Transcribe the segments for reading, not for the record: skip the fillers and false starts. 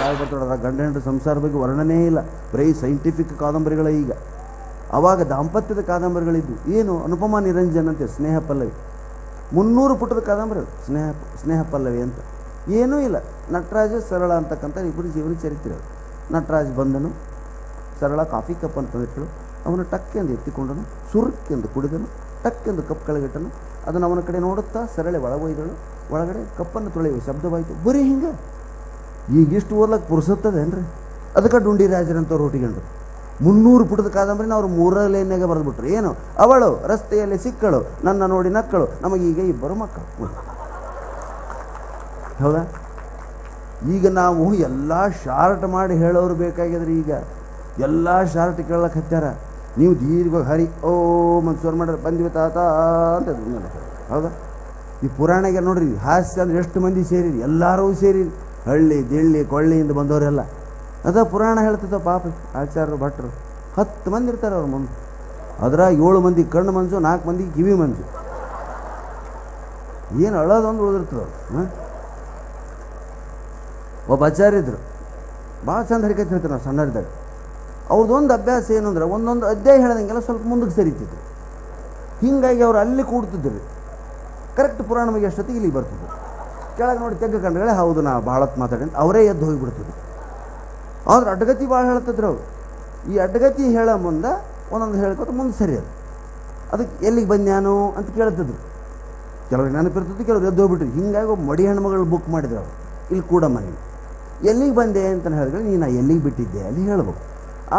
ಆಗಿ ಬರ್ತಾಳೆ. ಗಂಡ ಹೆಂಡರ ಸಂಸಾರ ಬಗ್ಗೆ ವರ್ಣನೆ ಇಲ್ಲ, ಬರೀ ಸೈಂಟಿಫಿಕ್ ಕಾದಂಬರಿಗಳ. ಈಗ ಆವಾಗ ದಾಂಪತ್ಯದ ಕಾದಂಬರಿಗಳಿದ್ದು ಏನು, ಅನುಪಮ ನಿರಂಜನ್ ಅಂತೆ ಸ್ನೇಹ ಪಲ್ಲವಿ, 300 ಪುಟದ ಕಾದಂಬರಿ ಅದು, ಸ್ನೇಹ ಪಲ್ಲವಿ ಅಂತ. ಏನೂ ಇಲ್ಲ, ನಟರಾಜ ಸರಳ ಅಂತಕ್ಕಂಥ ಇಬ್ಬರು ಜೀವನ ಚರಿತ್ರೆ. ನಟರಾಜ್ ಬಂದನು, ಸರಳ ಕಾಫಿ ಕಪ್ ಅಂತಂದಿಟ್ಟಳು, ಅವನು ಟಕ್ಕೆಂದು ಎತ್ತಿಕೊಂಡನು, ಸುರುಕ್ಕೆಂದು ಕುಡಿದನು, ಟಕ್ಕೆಂದು ಕಪ್ ಕೆಳಗಿಟ್ಟನು. ಅದನ್ನು ಅವನ ಕಡೆ ನೋಡುತ್ತಾ ಸರಳೆ ಒಳಗೊಯ್ದಳು. ಒಳಗಡೆ ಕಪ್ಪನ್ನು ತೊಳೆಯುವ ಶಬ್ದವಾಯಿತು. ಬರೀ ಹಿಂಗೆ ಈಗಿಷ್ಟು ಓದ್ಲಕ್ಕೆ ಪುರುಸತ್ತದೇನ್ರಿ? ಅದಕ್ಕೆ ಡುಂಡಿ ರಾಜರಂತವ್ರು ಹುಟ್ಟಿಕೊಂಡ್ರು. 300 ಪುಟದ ಕಾದಂಬರಿನ ಅವರು 3 ಲೈನ್ಯಾಗೆ ಬರೆದ್ಬಿಟ್ರು. ಏನು, ಅವಳು ರಸ್ತೆಯಲ್ಲಿ ಸಿಕ್ಕಳು, ನನ್ನ ನೋಡಿ ನಕ್ಕಳು, ನಮಗೀಗ 2 ಮಕ್ಕಳು. ಹೌದಾ? ಈಗ ನಾವು ಎಲ್ಲ ಶಾರ್ಟ್ ಮಾಡಿ ಹೇಳೋರು ಬೇಕಾಗಿದ್ರೆ ಈಗ ಎಲ್ಲ ಶಾರ್ಟ್ ಕೇಳಕ್ಕೆ ಹತ್ಯಾರ. ನೀವು ದೀರ್ಘವಾಗಿ ಹರಿ ಓ ಮನ್ಸೂರು ಮಾಡ್ರೆ ಬಂದಿವೆ ತಾತ ಅಂತ. ಹೌದಾ? ಈ ಪುರಾಣಗೆ ನೋಡ್ರಿ, ಹಾಸ್ಯ ಅಂದ್ರೆ ಎಷ್ಟು ಮಂದಿ ಸೇರಿರಿ, ಎಲ್ಲರೂ ಸೇರಿರಿ, ಹಳ್ಳಿ ದಿಳ್ಳಿ ಕೊಳ್ಳಿಯಿಂದ ಬಂದವರೆಲ್ಲ. ಅದ ಪುರಾಣ ಹೇಳ್ತಿದ್ದ. ಪಾಪ ಆಚಾರ್ಯರು ಭಟ್ರು 10 ಮಂದಿ ಇರ್ತಾರೆ ಅವ್ರ ಮುಂದೆ. ಅದ್ರಾಗ 7 ಮಂದಿ ಕಣ್ಣು ಮಂಜು, 4 ಮಂದಿ ಕಿವಿ ಮಂಜು. ಏನು ಅಳೋದೊಂದು ಉಳಿದಿರ್ತದೆ. ಒಬ್ಬ ಆಚಾರ್ಯ ಇದ್ರು, ಭಾಳ ಚಂದ ಹರಿಕೈತೆ ಹೇಳ್ತಾರೆ ನಾವು ಸಣ್ಣರಿದ್ದಾಗ. ಅವ್ರದ್ದೊಂದು ಅಭ್ಯಾಸ ಏನು ಅಂದ್ರೆ, ಒಂದೊಂದು ಅಧ್ಯಾಯ ಹೇಳ್ದಂಗೆಲ್ಲ ಸ್ವಲ್ಪ ಮುಂದಕ್ಕೆ ಸರಿತಿದ್ರು. ಹೀಗಾಗಿ ಅವ್ರು ಅಲ್ಲಿ ಕೂಡ್ತಿದ್ರು. ಕರೆಕ್ಟ್ ಪುರಾಣ ಬಗ್ಗೆ ಅಷ್ಟೊತ್ತಿಗೆ ಇಲ್ಲಿಗೆ ಬರ್ತಿದ್ರು. ಕೆಳಗೆ ನೋಡಿ ತೆಗ್ಗ ಕಂಡುಗಳೇ ಹೌದು ನಾ ಭಾಳತ್ ಮಾತಾಡಿ ಅವರೇ ಎದ್ದು ಹೋಗಿಬಿಡ್ತಿದ್ರು. ಆದ್ರೆ ಅಡ್ಡಗತಿ ಭಾಳ ಹೇಳ್ತಿದ್ರು ಅವರು. ಈ ಅಡ್ಡಗತಿ ಹೇಳೋ ಮುಂದೆ ಒಂದೊಂದು ಹೇಳ್ಕೊತ ಮುಂದೆ ಸರಿ ಅದಕ್ಕೆ ಎಲ್ಲಿಗೆ ಬಂದ್ಯಾನು ಅಂತ ಕೇಳ್ತಿದ್ರು. ಕೆಲವ್ರಿಗೆ ನೆನಪಿರ್ತಿದ್ದು, ಕೆಲವ್ರು ಎದ್ದು ಹೋಗ್ಬಿಟ್ರು. ಹೀಗಾಗಿ ಒಬ್ಬ ಮಡಿ ಹೆಣ್ಮಗಳು ಬುಕ್ ಮಾಡಿದ್ರು ಅವರು, ಇಲ್ಲಿ ಕೂಡ ಮನೆ ಎಲ್ಲಿಗೆ ಬಂದೆ ಅಂತ ಹೇಳಿದ್ರೆ, ನೀನು ಎಲ್ಲಿಗೆ ಬಿಟ್ಟಿದ್ದೆ ಅಲ್ಲಿ ಹೇಳ್ಬೇಕು.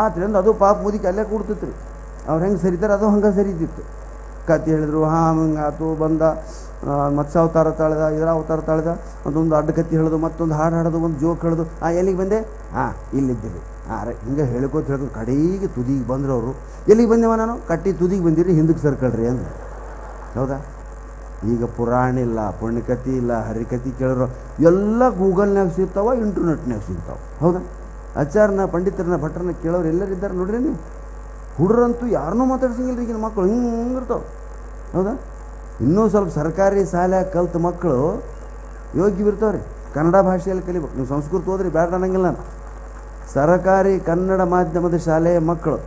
ಆದ್ರಿಂದ ಅದು ಪಾಪ ಮುದಿಕೆ ಅಲ್ಲೇ ಕೂಡ್ತಿತ್ತು ರೀ. ಅವ್ರು ಹೆಂಗೆ ಸರಿತಾರೆ ಅದು ಹಂಗೆ ಸರಿತಿತ್ತು. ಕತೆ ಹೇಳಿದ್ರು, ಹಾಂ ಹಿಂಗೆ ಆತು ಬಂದ, ಮತ್ಸ್ಯ ಅವತಾರ ತಾಳ್ದ, ಇದರ ಅವತಾರ ತಾಳ್ದ, ಅದೊಂದು ಅಡ್ಡ ಕತ್ತಿ ಹೇಳೋದು, ಮತ್ತೊಂದು ಹಾಡು ಹಾಡೋದು, ಒಂದು ಜೋಕ್ ಹೇಳೋದು. ಎಲ್ಲಿಗೆ ಬಂದೆ? ಇಲ್ಲಿದ್ದೀರಿ. ಹಿಂಗೆ ಹೇಳ್ಕೋತ ಹೇಳಿದ್ರು. ಕಡೆಗೆ ತುದಿಗೆ ಬಂದರು ಅವರು. ಎಲ್ಲಿಗೆ ಬಂದೇವ ನಾನು? ಕಟ್ಟಿ ತುದಿಗೆ ಬಂದಿರಿ, ಹಿಂದಕ್ಕೆ ಸರ್ಕಳ್ರಿ ಅಂದ್ರೆ. ಹೌದಾ? ಈಗ ಪುರಾಣ ಇಲ್ಲ, ಪುಣ್ಯಕಥೆ ಇಲ್ಲ, ಹರಿಕಥೆ ಕೇಳಿದ್ರು ಎಲ್ಲ ಗೂಗಲ್ನಾಗ ಸಿಗ್ತಾವ, ಇಂಟರ್ನೆಟ್ನಾಗ ಸಿಗ್ತಾವೆ. ಹೌದಾ? ಆಚಾರ್ಯನ ಪಂಡಿತರನ್ನ ಭಟ್ರನ್ನ ಕೇಳೋರು ಎಲ್ಲರಿದ್ದಾರೆ ನೋಡ್ರಿ ನೀವು. ಹುಡುಗರಂತೂ ಯಾರನ್ನೂ ಮಾತಾಡ್ಸಂಗಿಲ್ಲ ಈಗಿನ ಮಕ್ಕಳು, ಹಿಂಗಿರ್ತಾವೆ. ಹೌದಾ? ಇನ್ನೂ ಸ್ವಲ್ಪ ಸರ್ಕಾರಿ ಶಾಲೆ ಕಲ್ತ ಮಕ್ಕಳು ಯೋಗ್ಯವಿರ್ತಾವ್ರಿ, ಕನ್ನಡ ಭಾಷೆಯಲ್ಲಿ ಕಲಿಬೇಕು. ನೀವು ಸಂಸ್ಕೃತ ಹೋದ್ರಿ ಬೇಡ ಅನ್ನಂಗಿಲ್ಲ ನಾನು. ಸರ್ಕಾರಿ ಕನ್ನಡ ಮಾಧ್ಯಮದ ಶಾಲೆಯ ಮಕ್ಕಳು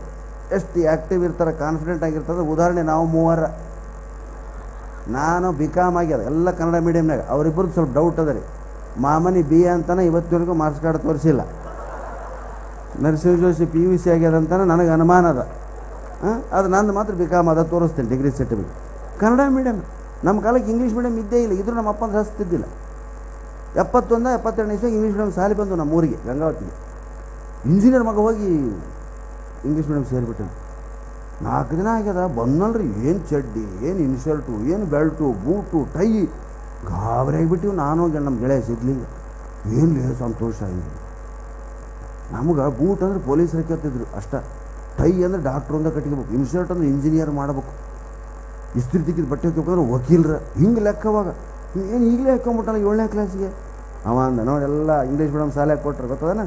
ಎಷ್ಟು ಆ್ಯಕ್ಟಿವ್ ಇರ್ತಾರೆ, ಕಾನ್ಫಿಡೆಂಟ್ ಆಗಿರ್ತಾರೆ. ಉದಾಹರಣೆ, ನಾವು 3 ನಾನು BCom ಆಗ್ಯದ, ಎಲ್ಲ ಕನ್ನಡ ಮೀಡಿಯಮ್ನಾಗ. ಅವರಿಬ್ಬರದ್ದು ಸ್ವಲ್ಪ ಡೌಟ್ ಅದ ರೀ. ಮಾಮನಿ BA ಅಂತಾನೆ ಇವತ್ತಿವರೆಗೂ ಮಾರ್ಕ್ಸ್ ಕಾರ್ಡ್ ತೋರಿಸಿಲ್ಲ. ನರಸಿಂಹ ಜೋಶಿ PUC ಆಗ್ಯದಂತಾನೆ ನನಗೆ ಅನುಮಾನ ಅದ. ಅದು ನಂದು ಮಾತ್ರ BCom ಅದ, ತೋರಿಸ್ತೇನೆ ಡಿಗ್ರಿ ಸರ್ಟಿಫಿಕೇಟ್. ಕನ್ನಡ ಮೀಡಿಯಮ್. ನಮ್ಮ ಕಾಲಕ್ಕೆ ಇಂಗ್ಲೀಷ್ ಮೀಡಿಯಮ್ ಇದ್ದೇ ಇಲ್ಲ. ಇದ್ರೂ ನಮ್ಮ ಅಪ್ಪನ ಹಸ್ತಿದ್ದಿಲ್ಲ. 71 72 ಇಸ್ವಿಗೆ ಇಂಗ್ಲೀಷ್ ಮೀಡಿಯಮ್ ಸಾಲಿ ಬಂದು ನಮ್ಮ ಊರಿಗೆ ಗಂಗಾವತಿಗೆ. ಇಂಜಿನಿಯರ್ ಮಗ ಹೋಗಿ ಇಂಗ್ಲೀಷ್ ಮೀಡಿಯಮ್ ಸೇರಿಬಿಟ್ಟೆ. 4 ದಿನ ಆಗ್ಯದ, ಬಂದಲ್ರಿ. ಏನು ಚಡ್ಡಿ, ಏನು ಇನ್ಶರ್ಟು, ಏನು ಬೆಲ್ಟು, ಬೂಟು, ಟೈ, ಗಾಬರಿ ಆಗಿಬಿಟ್ಟಿವಿ. ನಾನು ನಮ್ಮ ಗೆಳೆಯ ಸಿದ್ಲಿಂಗ. ಏನು ಸಂತೋಷ ಆಗಿದೆ ನಮ್ಗೆ. ಬೂಟ್ ಅಂದ್ರೆ ಪೊಲೀಸರು ಕೇಳ್ತಿದ್ರು ಅಷ್ಟ, ಟೈ ಅಂದರೆ ಡಾಕ್ಟ್ರ್ ಅಂತ ಕಟ್ಕೋಬೇಕು, ಇನ್ಶರ್ಟ್ ಅಂದ್ರೆ ಇಂಜಿನಿಯರ್ ಮಾಡಬೇಕು, ಇಸ್ತ್ರಿ ತಿಕ್ಕಿದ ಬಟ್ಟೆ ಹಾಕ್ಬೇಕಂದ್ರೆ ವಕೀಲರ. ಹಿಂಗೆ ಲೆಕ್ಕವಾಗ ಏನು ಈಗಲೇ ಹಾಕೊಂಬಿಟ್ಟಲ್ಲ 7ನೇ ಕ್ಲಾಸಿಗೆ. ಅವ ಅಂದ ನೋಡಿ, ಎಲ್ಲ ಇಂಗ್ಲೀಷ್ ಮೀಡಿಯಮ್ ಶಾಲೆ ಕೊಟ್ಟರು ಗೊತ್ತದನ.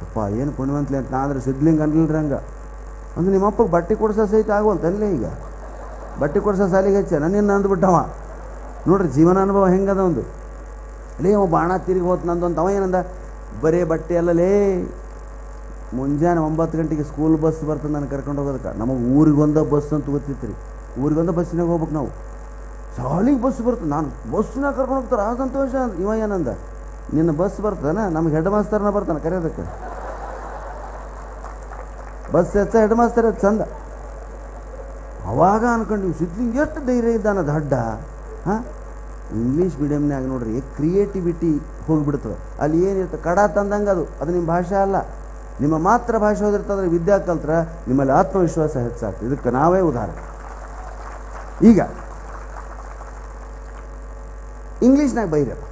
ಅಪ್ಪ ಏನು ಪುಣ್ಯವಂತಲಿ ಅಂತ. ನಾ ಅಂದ್ರೆ ಸಿದ್ಲಿಂಗ್ ಅನ್ಲಿಲ್ರಿ ಹಂಗೆ. ಅಂದ್ರೆ ನಿಮ್ಮ ಅಪ್ಪಗೆ ಬಟ್ಟೆ ಕೊಡ್ಸೋ ಸಹಿತ ಆಗೋಲ್ತಲ್ಲೇ. ಈಗ ಬಟ್ಟೆ ಕೊಡ್ಸೋ ಸಾಲಿಗೆ ಹಚ್ಚ ನನ್ನೇನು ಅಂದ್ಬಿಟ್ಟವ ನೋಡ್ರಿ. ಜೀವನ ಅನುಭವ ಹೆಂಗದ ಒಂದು. ಲೇ ಅವ ಬಾಣ ತಿರುಗಿ ಹೋತ್ ನಂದು ಅಂತ. ಅವ ಏನಂದ, ಬರೀ ಬಟ್ಟೆ ಅಲ್ಲಲೇ, ಮುಂಜಾನೆ 9 ಗಂಟೆಗೆ ಸ್ಕೂಲ್ ಬಸ್ ಬರ್ತದೆ ನಾನು ಕರ್ಕೊಂಡು ಹೋಗೋದಕ್ಕೆ. ನಮಗೆ ಊರಿಗೊಂದು ಬಸ್ ಅಂತ ಗೊತ್ತಿತ್ತು ರೀ. ಊರಿಗೊಂದು ಬಸ್ಸಿನಾಗ ಹೋಗ್ಬೇಕು ನಾವು. ಶಾಲಿಗೆ ಬಸ್ ಬರ್ತದೆ, ನಾನು ಬಸ್ನಾಗ ಕರ್ಕೊಂಡು ಹೋಗ್ತಾರೆ. ಆ ಸಂತೋಷ. ಇವ ಏನಂದ, ನಿನ್ನ ಬಸ್ ಬರ್ತದನ, ನಮ್ಗೆ ಹೆಡ್ ಮಾಸ್ತರ್ನ ಬರ್ತಾನೆ ಕರೆಯೋದಕ್ಕೆ. ಬಸ್ ಹೆಡ್ ಮಾಸ್ತರ್ ಅದು ಚಂದ. ಅವಾಗ ಅನ್ಕೊಂಡು ಸಿದ್ಲಿಂಗ್ ಎಷ್ಟು ಧೈರ್ಯ ಇದ್ದಾನ ದಡ್ಡ. ಇಂಗ್ಲೀಷ್ ಮೀಡಿಯಮ್ನಾಗ ನೋಡ್ರಿ ಕ್ರಿಯೇಟಿವಿಟಿ ಹೋಗಿಬಿಡ್ತದೆ. ಅಲ್ಲಿ ಏನಿರ್ತದೆ, ಕಡ ತಂದಂಗೆ ಅದು ನಿಮ್ಮ ಭಾಷೆ ಅಲ್ಲ. ನಿಮ್ಮ ಮಾತೃ ಭಾಷೆ ಓದಿರ್ತದ್ರೆ, ವಿದ್ಯಾ ಕಲ್ತ್ರ ನಿಮ್ಮಲ್ಲಿ ಆತ್ಮವಿಶ್ವಾಸ ಹೆಚ್ಚಾಗ್ತದೆ. ಇದಕ್ಕೆ ನಾವೇ ಉದಾಹರಣೆ. ಈಗ ಇಂಗ್ಲೀಷ್ನಾಗ ಬೈರಪ್ಪ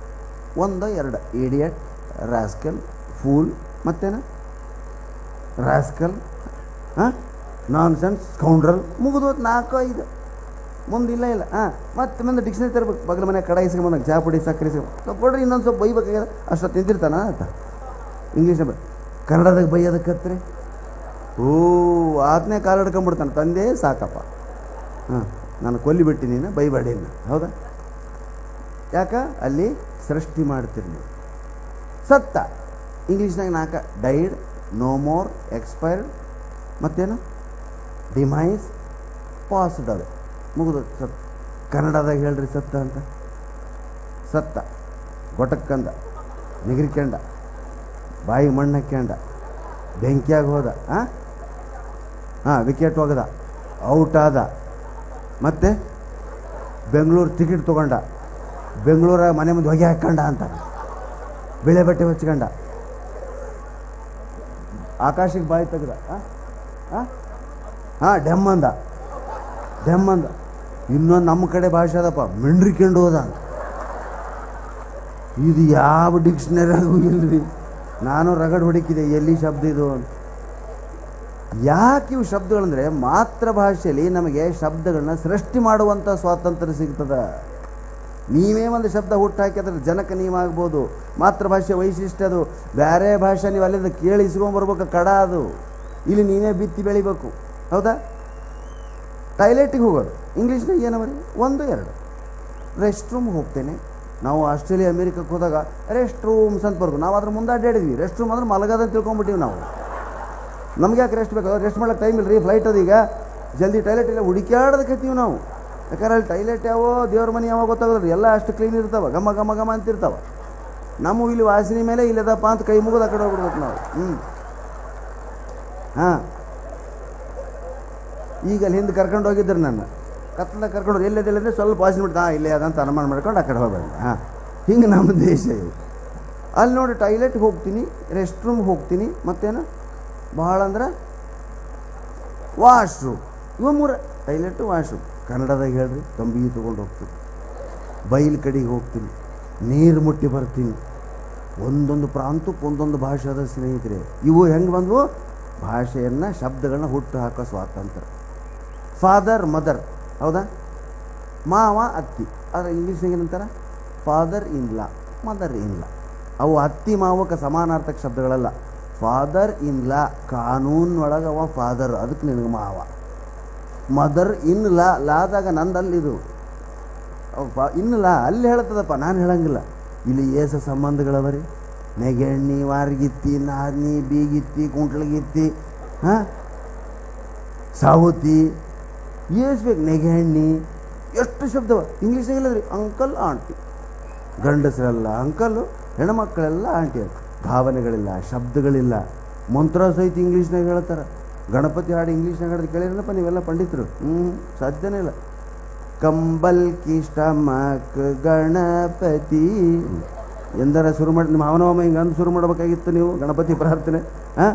1 2 ಇಡಿಯಟ್, ರಾಸ್ಕಲ್, ಫೂಲ್, ಮತ್ತೇನ ರಾಸ್ಕಲ್, ನಾನ್ಸೆನ್ಸ್, ಸ್ಕೌಂಡ್ರಲ್, ಮುಗಿದು 4 5 ಮುಂದಿಲ್ಲ ಇಲ್ಲ. ಮತ್ತೆ ಮುಂದೆ ಡಿಕ್ಷನರಿ ತರಬೇಕು. ಬಗಲ ಮನೆ ಕಡ ಇಸ್ಕೊಂಬಂದಾಗ ಚಾ ಪುಡಿ ಸಕ್ಕರೆ ಸ್ವಲ್ಪ ಕೊಡ್ರಿ, ಇನ್ನೊಂದು ಸ್ವಲ್ಪ ಬೈಬೇಕಾಗ್ಯದ. ಅಷ್ಟೊತ್ತು ನಿಂತಿರ್ತಾನ ಅಂತ ಇಂಗ್ಲೀಷ್ನ. ಕನ್ನಡದಾಗ ಬೈಯೋದಕ್ಕತ್ರಿ ಆತನೇ ಕಾಲು ಹಿಡ್ಕೊಂಬಿಡ್ತಾನೆ. ತಂದೆ ಸಾಕಪ್ಪ, ನಾನು ಕೊಲ್ಲಿಬಿಟ್ಟು ನೀನು ಬೈಬೇಡಿ ಇನ್ನು. ಹೌದಾ? ಯಾಕೆ ಅಲ್ಲಿ ಸೃಷ್ಟಿ ಮಾಡ್ತೀರಿ ನೀವು. ಸತ್ತ ಇಂಗ್ಲೀಷ್ನಾಗ 4 ಡೈಡ್, ನೋ ಮೋರ್, ಎಕ್ಸ್ಪೈರ್ಡ್, ಮತ್ತೇನು ಡಿಮೈಸ್, ಪಾಸ್ಡ್. ಅದು ಮುಗಿದು ಸತ್. ಕನ್ನಡದಾಗ ಹೇಳ್ರಿ ಸತ್ತ ಅಂತ. ಸತ್ತ, ಗೊಟಕ್ಕಂದ, ನಿಗರಿಕೆಂಡ, ಬಾಯಿಗೆ ಮಣ್ಣು ಹಾಕ್ಯಂಡ, ಬೆಂಕಿಯಾಗಿ ಹೋದ, ವಿಕೆಟ್ ಹೋಗದ, ಔಟ್ ಆದ, ಮತ್ತು ಬೆಂಗಳೂರು ಟಿಕೆಟ್ ತೊಗೊಂಡ, ಬೆಂಗಳೂರಾಗ ಮನೆ ಮುಂದೆ ಹೊಗೆ ಹಾಕ್ಕೊಂಡ ಅಂತ, ಬಿಳೆ ಬಟ್ಟೆ ಹೊಚ್ಕೊಂಡ, ಆಕಾಶಕ್ಕೆ ಬಾಯಿ ತೆಗ್ದ, ಡೆಮ್ಮಂದ. ಇನ್ನೊಂದು ನಮ್ಮ ಕಡೆ ಭಾಷೆ ಅದಪ್ಪ, ಮಿಂಡ್ರಿಕೊಂಡು ಹೋದ ಅಂತ. ಇದು ಯಾವ ಡಿಕ್ಷನರಿಯಾಗೂ ಇಲ್ರಿ. ನಾನು ರಗಡ್ ಹುಡುಕಿದೆ ಎಲ್ಲಿ ಶಬ್ದ ಇದು ಅಂತ. ಯಾಕೆ ಇವು ಶಬ್ದಗಳಂದರೆ ಮಾತೃಭಾಷೆಯಲ್ಲಿ ನಮಗೆ ಶಬ್ದಗಳನ್ನ ಸೃಷ್ಟಿ ಮಾಡುವಂಥ ಸ್ವಾತಂತ್ರ್ಯ ಸಿಗ್ತದೆ. ನೀವೇ ಒಂದು ಶಬ್ದ ಹುಟ್ಟಾಕಿ ಅದ್ರ ಜನಕ್ಕೆ ನೀವಾಗ್ಬೋದು. ಮಾತೃಭಾಷೆ ವೈಶಿಷ್ಟ್ಯ ಅದು. ಬೇರೆ ಭಾಷೆ ನೀವು ಅಲ್ಲಿಂದ ಕೇಳಿ ಇಸ್ಕೊಂಬರ್ಬೇಕು, ಕಡ ಅದು. ಇಲ್ಲಿ ನೀವೇ ಬಿತ್ತಿ ಬೆಳಿಬೇಕು. ಹೌದಾ? ಟಾಯ್ಲೆಟಿಗೆ ಹೋಗೋದು ಇಂಗ್ಲೀಷ್ನಾಗ ಏನವರಿ? 1, 2. ರೆಸ್ಟ್ ರೂಮ್ಗೆ ಹೋಗ್ತೇನೆ. ನಾವು ಆಸ್ಟ್ರೇಲಿಯಾ ಅಮೇರಿಕಕ್ಕೆ ಹೋದಾಗ ರೆಸ್ಟ್ ರೂಮ್ಸ್ ಅಂತ ಬರ್ಬೇಕು. ನಾವು ಅದ್ರ ಮುಂದೆ ಅಡ್ಡಾಡಿದ್ವಿ. ರೆಸ್ಟ್ ರೂಮ್ ಅಂದ್ರೆ ಮಲಗದಂತ ತಿಳ್ಕೊಂಬಿಟ್ಟಿವಿ ನಾವು. ನಮ್ಗೆ ಯಾಕೆ ರೆಸ್ಟ್ ಬೇಕು? ರೆಸ್ಟ್ ಮಾಡೋಕ್ಕೆ ಟೈಮ್ ಇಲ್ಲ ರೀ, ಫ್ಲೈಟ್ ಅದೀಗ, ಜಲ್ದಿ ಟಾಯ್ಲೆಟ್ ಇಲ್ಲ, ಹುಡುಕ್ಯಾಡೋದಕ್ಕೈತೀವಿ ನಾವು. ಯಾಕಂದ್ರೆ ಅಲ್ಲಿ ಟಾಯ್ಲೆಟ್ ಯಾವೋ ದೇವ್ರ ಮನೆ ಯಾವಾಗ ಗೊತ್ತಾಗೋದ್ರಿ, ಎಲ್ಲ ಅಷ್ಟು ಕ್ಲೀನ್ ಇರ್ತಾವೆ, ಘಮ ಘಮ ಘಮ ಅಂತಿರ್ತಾವೆ. ನಮ್ಮ ಇಲ್ಲಿ ವಾಸನೆ ಮೇಲೆ ಇಲ್ಲದಪ್ಪ ಅಂತ ಕೈ ಮುಗಿದು ಆ ಕಡೆ ಹೋಗ್ಬಿಡ್ಬೇಕು ನಾವು. ಈಗ ಅಲ್ಲಿ ಹಿಂದೆ ಕರ್ಕೊಂಡು ಹೋಗಿದ್ರು ನನ್ನ ಕತ್ತಲಾಗ ಕರ್ಕೊಂಡು ಎಲ್ಲದಿಲ್ಲ ಅಂದರೆ ಸ್ವಲ್ಪ ವಾಸನೆ ಬಿಡ್ತಾ ಇಲ್ಲೇ ಅದಂತ ಅನುಮಾನ ಮಾಡ್ಕೊಂಡು ಆ ಕಡೆ ಹೋಗ್ಬೇಡಿ. ಹಿಂಗೆ ನಮ್ಮ ದೇಶ ಇದು. ಅಲ್ಲಿ ನೋಡಿ ಟಾಯ್ಲೆಟ್ಗೆ ಹೋಗ್ತೀನಿ, ರೆಸ್ಟ್ ರೂಮ್ಗೆ ಹೋಗ್ತೀನಿ, ಮತ್ತೇನು ಭಾಳ ಅಂದ್ರೆ ವಾಶ್ರೂಮ್. ಇವ 3 ಟಾಯ್ಲೆಟು ವಾಶ್ರೂಮ್. ಕನ್ನಡದಾಗ ಹೇಳ್ರಿ, ಕಂಬಿ ತೊಗೊಂಡು ಹೋಗ್ತೀನಿ, ಬೈಲ್ ಕಡೆಗೆ ಹೋಗ್ತೀನಿ, ನೀರು ಮುಟ್ಟಿ ಬರ್ತೀನಿ. ಒಂದೊಂದು ಪ್ರಾಂತಕ್ಕೆ ಒಂದೊಂದು ಭಾಷೆ ಅದ ಸ್ನೇಹಿತರೆ. ಇವು ಹೆಂಗೆ ಬಂದವು? ಭಾಷೆಯನ್ನು ಶಬ್ದಗಳನ್ನ ಹುಟ್ಟು ಹಾಕೋ ಸ್ವಾತಂತ್ರ್ಯ. ಫಾದರ್, ಮದರ್, ಹೌದಾ? ಮಾವ, ಅತ್ತಿ. ಆದರೆ ಇಂಗ್ಲೀಷ್ನಾಗ ಏನಂತಾರೆ? Father in law, mother in law. ಅವು ಅತ್ತಿ ಮಾವಕ್ಕೆ ಸಮಾನಾರ್ಥಕ ಶಬ್ದಗಳಲ್ಲ. ಫಾದರ್ ಇನ್ ಲಾ ಕಾನೂನೊಳಗೆ ಅವ ಫಾದರ್, ಅದಕ್ಕೆ ನಿನಗೆ ಮಾವ. ಮದರ್ ಇನ್ ಲಾ, ಲಾದಾಗ ನಂದಲ್ಲಿದು ಇನ್ ಲಾ ಅಲ್ಲಿ ಹೇಳ್ತದಪ್ಪ, ನಾನು ಹೇಳಂಗಿಲ್ಲ. ಇಲ್ಲಿ ಏಸ ಸಂಬಂಧಗಳವರಿ, ನೆಗೆಣ್ಣಿ, ವಾರ್ಗಿತ್ತಿ, ನಾರ್ನಿ, ಬೀಗಿತ್ತಿ, ಕುಂಟ್ಲಗಿತ್ತಿ, ಸಾವುತಿ, ಬೇಕು ನೆಗೆಣ್ಣಿ, ಎಷ್ಟು ಶಬ್ದವ ಇಂಗ್ಲೀಷ್ನಾಗ ಇಲ್ಲದ್ರಿ. ಅಂಕಲ್, ಆಂಟಿ, ಗಂಡಸರೆಲ್ಲ ಅಂಕಲ್ಲು, ಹೆಣ್ಮಕ್ಕಳೆಲ್ಲ ಆಂಟಿ. ಭಾವನೆಗಳಿಲ್ಲ, ಶಬ್ದಗಳಿಲ್ಲ. ಮಂತ್ರ ಸಹಿತ ಇಂಗ್ಲೀಷ್ನಾಗ ಹೇಳ್ತಾರೆ. ಗಣಪತಿ ಹಾಡು ಇಂಗ್ಲೀಷ್ನಾಗ ಹಾಡೋದು ಕೇಳಿರಲ್ಲಪ್ಪ ನೀವೆಲ್ಲ ಪಂಡಿತರು? ಸಾಧ್ಯನೇ ಇಲ್ಲ. ಕಂಬಲ್ ಕಿಷ್ಟಮಕ್ ಗಣಪತಿ ಎಂದರ ಶುರು ಮಾಡಿ ನಿಮ್ಮ ಅವನವಮ್ಮ ಹಿಂಗೆ ಅಂದು ಶುರು ಮಾಡಬೇಕಾಗಿತ್ತು ನೀವು ಗಣಪತಿ ಪ್ರಾರ್ಥನೆ.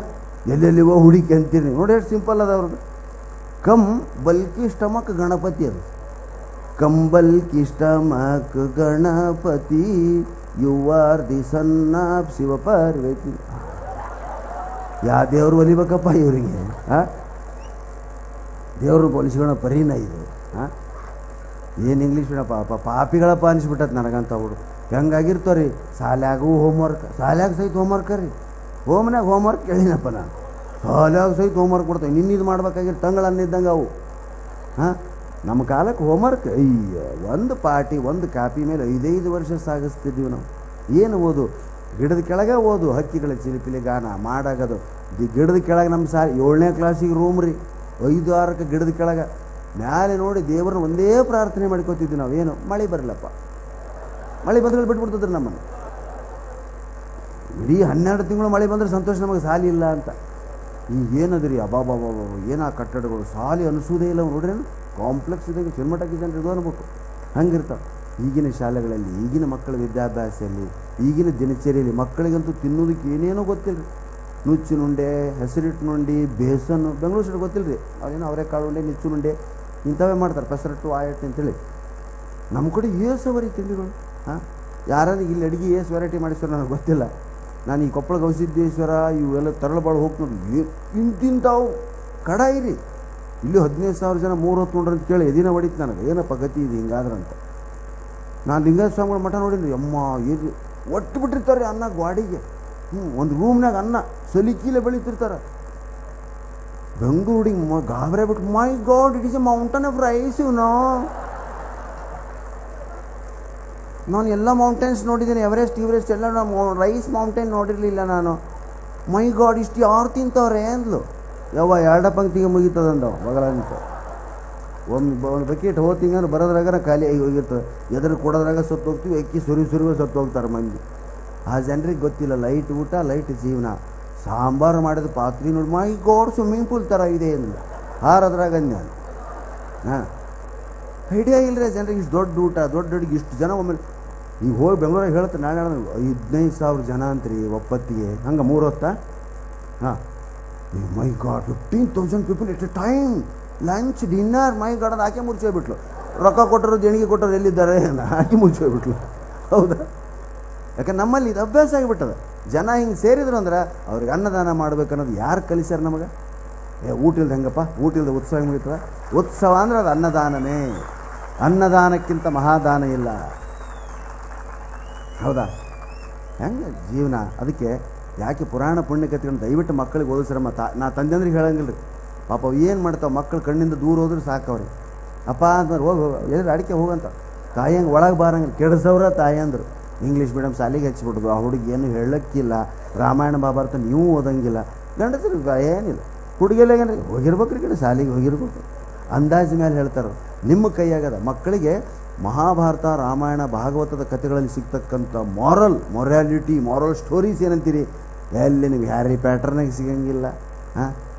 ಎಲ್ಲೆಲ್ಲಿಗೋ ಹುಡುಕಿ ಅಂತೀರಿ ನೀವು. ನೋಡಿ ಎಷ್ಟು ಸಿಂಪಲ್ ಅದ ಅವ್ರದ್ದು. ಬಲ್ಕಿ ಸ್ಟಮಕ್ ಗಣಪತಿ ಅದು. ಕಂಬಲ್ ಕಿಷ್ಟಮಕ್ Ganapati, you are the son of Shiva Parvati. ಯಾವ ದೇವ್ರು ಒಲಿಬೇಕಪ್ಪ ಇವರಿಗೆ? ದೇವ್ರನ್ನ ಹೋಲಿಸ್ಕೊಳ್ಳೋ ಪರಿನ ಇದು. ಏನು ಇಂಗ್ಲೀಷ್ ಪಾಪ ಪಾಪಿಗಳಪ್ಪ ಅನಿಸ್ಬಿಟ್ಟತ್ ನನಗಂತ ಹುಡು. ಹೆಂಗಾಗಿರ್ತಾವ ರೀ, ಶಾಲ್ಯಾಗೂ ಹೋಮ್ವರ್ಕ್, ಶಾಲ್ಯಾಗ ಸಹಿತ ಹೋಮ್ವರ್ಕ್ ರೀ. ಹೋಮ್ನಾಗ ಹೋಮ್ವರ್ಕ್ ಕೇಳಿನಪ್ಪ ನಾನು. ಶಾಲ್ಯಾಗ ಸಹಿತ ಹೋಮ್ವರ್ಕ್ ಕೊಡ್ತೇವೆ. ನಿನ್ನಿದು ಮಾಡ್ಬೇಕಾಗಿರೋ ತಂಗಳನ್ನಿದ್ದಂಗೆ ಅವು. ನಮ್ಮ ಕಾಲಕ್ಕೆ ಹೋಮ್ವರ್ಕ್ ಒಂದು ಪಾಟಿ ಒಂದು ಕಾಪಿ ಮೇಲೆ 5 ವರ್ಷ ಸಾಗಿಸ್ತಿದ್ದೀವಿ ನಾವು. ಏನು ಓದು? ಗಿಡದ ಕೆಳಗೆ ಓದು. ಹಕ್ಕಿಗಳ ಚಿಲಿಪಿಲಿ ಗಾನ ಮಾಡಾಗದು. ಗಿಡದ ಕೆಳಗೆ ನಮ್ಮ 7ನೇ ಕ್ಲಾಸಿಗೆ ರೂಮ್ ರೀ. 5-6ಕ್ಕೆ ಗಿಡದ ಕೆಳಗೆ ಮ್ಯಾಲೆ ನೋಡಿ ದೇವ್ರನ್ನ ಒಂದೇ ಪ್ರಾರ್ಥನೆ ಮಾಡ್ಕೋತಿದ್ವಿ ನಾವು. ಏನು ಮಳೆ ಬರಲಪ್ಪ, ಮಳೆ ಬಂದ್ರೆ ಬಿಟ್ಬಿಡ್ತಿದ್ರು ನಮ್ಮನ್ನು. ಇಡೀ 12 ತಿಂಗಳು ಮಳೆ ಬಂದರೆ ಸಂತೋಷ, ನಮಗೆ ಸಾಲಿ ಇಲ್ಲ ಅಂತ. ಈಗ ಏನದ್ರಿ ಅಬಾಬಾಬಾ, ಏನೋ ಆ ಕಟ್ಟಡಗಳು ಸಾಲಿ ಅನಿಸೋದೇ ಇಲ್ಲ. ನೋಡ್ರೇನು ಕಾಂಪ್ಲೆಕ್ಸ್ ಇದ್ದಂಗೆ ಚಿನ್ಮಟಕ್ಕೆ ಜನರು ಇದು ಅನ್ಬೇಕು. ಹಂಗಿರ್ತಾವೆ ಈಗಿನ ಶಾಲೆಗಳಲ್ಲಿ, ಈಗಿನ ಮಕ್ಕಳ ವಿದ್ಯಾಭ್ಯಾಸದಲ್ಲಿ, ಈಗಿನ ದಿನಚರಿಯಲ್ಲಿ. ಮಕ್ಕಳಿಗಂತೂ ತಿನ್ನೋದಕ್ಕೆ ಏನೇನೋ ಗೊತ್ತಿಲ್ಲ ರೀ. ನುಚ್ಚಿನುಂಡೆ, ಹೆಸರಿಟ್ಟಿನುಂಡೆ, ಬೇಸನ್ನು, ಬೆಂಗಳೂರು ಸೈಡ್ ಗೊತ್ತಿಲ್ಲ ರೀ. ಅವೇನೋ ಅವರೆಕಾಳು ಉಂಡೆ, ನುಚ್ಚಿನುಂಡೆ ಇಂಥವೇ ಮಾಡ್ತಾರೆ. ಪೆಸರಟ್ಟು, ಆಯಟ್ಟು ಅಂತೇಳಿ. ನಮ್ಮ ಕಡೆ ಏಸವರಿ ತಿಂಡಿಗಳು. ಯಾರಾದ್ರೂ ಇಲ್ಲಿ ಅಡುಗೆ ಏಸು ವೆರೈಟಿ ಮಾಡಿಸ್ತಾರೆ ನನಗೆ ಗೊತ್ತಿಲ್ಲ. ನಾನು ಈ ಕೊಪ್ಪಳ ಗವಿಸಿದ್ದೇಶ್ವರ ಇವೆಲ್ಲ ತರಳಬಾಳು ಹೋಗ್ತೀನಿ. ಇಂತಿಂತಾವು ಕಡಾಯಿ ರೀ. ಇಲ್ಲಿ 15,000 ಜನ 3 ಹೊತ್ತು ನೋಡ್ರಿ ಅಂತ ಕೇಳಿ ಎದಿನ ಹೊಡಿತು ನನಗೆ. ಏನಪ್ಪ ಗತಿ ಇದು ಹಿಂಗಾದ್ರಂತ. ನಾನು ಲಿಂಗರಾಜ ಸ್ವಾಮಿಗಳ ಮಠ ನೋಡಿದ್ರಿ. ಅಮ್ಮ ಏನು ಒಟ್ಟು ಬಿಟ್ಟಿರ್ತಾರೆ ಅನ್ನ ಗ್ವಾಡಿಗೆ. ಒಂದು ರೂಮ್ನಾಗ ಅನ್ನ ಸಲಿಕಿಲೆ ಬೆಳೀತಿರ್ತಾರೆ. ಬೆಂಗಳೂರಿಗೆ ಗಾಬರೆ ಬಿಟ್ಟು, my god, it is a mountain of rice. ನಾನು ಎಲ್ಲ ಮೌಂಟೇನ್ಸ್ ನೋಡಿದ್ದೀನಿ, ಎವರೆಸ್ಟ್ ಎಲ್ಲ ರೈಸ್ ಮೌಂಟೇನ್ ನೋಡಿರಲಿಲ್ಲ ನಾನು. ಮೈ ಗಾಡ್, ಇಷ್ಟು ಯಾರು ತಿಂತವ್ರೆ ಅಂದ್ಲು. ಯವ್ವ 2 ಪಂಕ್ತಿಗೆ ಮುಗೀತದಂದವು ಬಗಲಂತ. ಒಂದು ಬಕೆಟ್ ಹೋತಿಂಗಂದ್ರೆ ಬರೋದ್ರಾಗ ಖಾಲಿ ಆಗಿ ಹೋಗಿರ್ತದೆ. ಎದುರು ಕೊಡೋದ್ರಾಗ ಸತ್ತು ಹೋಗ್ತೀವಿ, ಅಕ್ಕಿ ಸುರಿವೆ ಸತ್ತು ಹೋಗ್ತಾರೆ ಮಂದಿ. ಆ ಜನರಿಗೆ ಗೊತ್ತಿಲ್ಲ ಲೈಟ್ ಊಟ, ಲೈಟ್ ಜೀವನ. ಸಾಂಬಾರು ಮಾಡಿದ ಪಾತ್ರೆ ನೋಡಿ, ಮೈ ಗಾಡ್ ಸ್ವಿಮ್ಮಿಂಗ್ ಪೂಲ್ ಥರ ಇದೆ ಅಂದ. ಹಾರದ್ರಾಗ ನಾನು ಐಡಿಯಾ ಇಲ್ಲರೆ ಜನರಿಗೆ ಇಷ್ಟು ದೊಡ್ಡ ಊಟ, ದೊಡ್ಡ ಅಡುಗೆ, ಇಷ್ಟು ಜನ ಒಮ್ಮೆ. ಈಗ ಹೋಗಿ ಬೆಂಗಳೂರಾಗ ಹೇಳ್ತಾರೆ, ನಾಳೆ 15,000 ಜನ ಅಂತ್ರಿ ಒಪ್ಪತ್ತಿಗೆ. ಹಂಗೆ 3 ಹೊತ್ತ. ಹಾಂ, my god 15,000 people at a time, lunch dinner. My god ಅದು ಆಕೆ ಮುಚ್ಚೋಗ್ಬಿಟ್ಲು. ರೊಕ್ಕ ಕೊಟ್ಟರು ದೇಣಿಗೆ ಕೊಟ್ಟರು ಎಲ್ಲಿದ್ದಾರೆ ಆಕೆ ಮುಚ್ಚೋಗ್ಬಿಟ್ಲು. ಹೌದಾ? ಯಾಕಂದ್ರೆ ನಮ್ಮಲ್ಲಿ ಇದು ಅಭ್ಯಾಸ ಆಗಿಬಿಟ್ಟದ. ಜನ ಹಿಂಗೆ ಸೇರಿದ್ರು ಅಂದ್ರೆ ಅವ್ರಿಗೆ ಅನ್ನದಾನ ಮಾಡ್ಬೇಕನ್ನೋದು ಯಾರು ಕಲಿಸ್ಯಾರ ನಮಗೆ? ಊಟ ಇಲ್ದ ಹೆಂಗಪ್ಪ, ಊಟ ಇಲ್ದ ಉತ್ಸವ ಹೆಂಗೆ ಮುಗಿತದ? ಉತ್ಸವ ಅಂದ್ರೆ ಅದು ಅನ್ನದಾನನೇ. ಅನ್ನದಾನಕ್ಕಿಂತ ಮಹಾದಾನ ಇಲ್ಲ. ಹೌದಾ? ಹೆಂಗೆ ಜೀವನ? ಅದಕ್ಕೆ ಯಾಕೆ ಪುರಾಣ ಪುಣ್ಯಕಥೆಗಳನ್ನ ದಯವಿಟ್ಟು ಮಕ್ಕಳಿಗೆ ಓದಿಸ್ರಮ್ಮ. ನಾ ತಂದೆಂದ್ರಿಗೆ ಹೇಳಂಗಿಲ್ಲ ರೀ. ಪಾಪ ಏನು ಮಾಡ್ತಾವೆ ಮಕ್ಕಳು, ಕಣ್ಣಿಂದ ದೂರ ಹೋದ್ರೆ ಸಾಕವ್ರಿ. ಅಪ್ಪ ಅಂತಂದ್ರೆ ಹೋಗಿ ಎಲ್ಲಿ ಅಡಿಕೆ ಹೋಗಂತ. ತಾಯಿ ಹಂಗೆ ಒಳಗೆ ಬಾರಂಗಿಲ್ಲ, ಕೆಡಿಸವ್ರ ತಾಯಿ ಅಂದರು. ಇಂಗ್ಲೀಷ್ ಮೀಡಿಯಮ್ ಶಾಲೆಗೆ ಹಚ್ಚಿಬಿಟ್ರು. ಆ ಹುಡುಗಿ ಏನು ಹೇಳಕ್ಕಿಲ್ಲ, ರಾಮಾಯಣ ಮಹಾಭಾರತ ನೀವು ಓದಂಗಿಲ್ಲ. ಗಂಡಸರು ಏನಿಲ್ಲ, ಹುಡುಗಿಯಲ್ಲ ಏನ್ರಿ ಹೋಗಿರ್ಬೇಕು ರೀ ಕಡೆ ಶಾಲೆಗೆ ಹೋಗಿರ್ಬೇಕು. ಅಂದಾಜು ಮೇಲೆ ಹೇಳ್ತಾರೆ. ನಿಮ್ಮ ಕೈಯಾಗದ ಮಕ್ಕಳಿಗೆ ಮಹಾಭಾರತ, ರಾಮಾಯಣ, ಭಾಗವತದ ಕಥೆಗಳಲ್ಲಿ ಸಿಗ್ತಕ್ಕಂಥ ಮೊರಾಲಿಟಿ, ಮಾರಲ್ ಸ್ಟೋರೀಸ್ ಏನಂತೀರಿ, ಎಲ್ಲಿ ನೀವು ಹ್ಯಾರಿ ಪ್ಯಾಟರ್ನಾಗೆ ಸಿಗಂಗಿಲ್ಲ,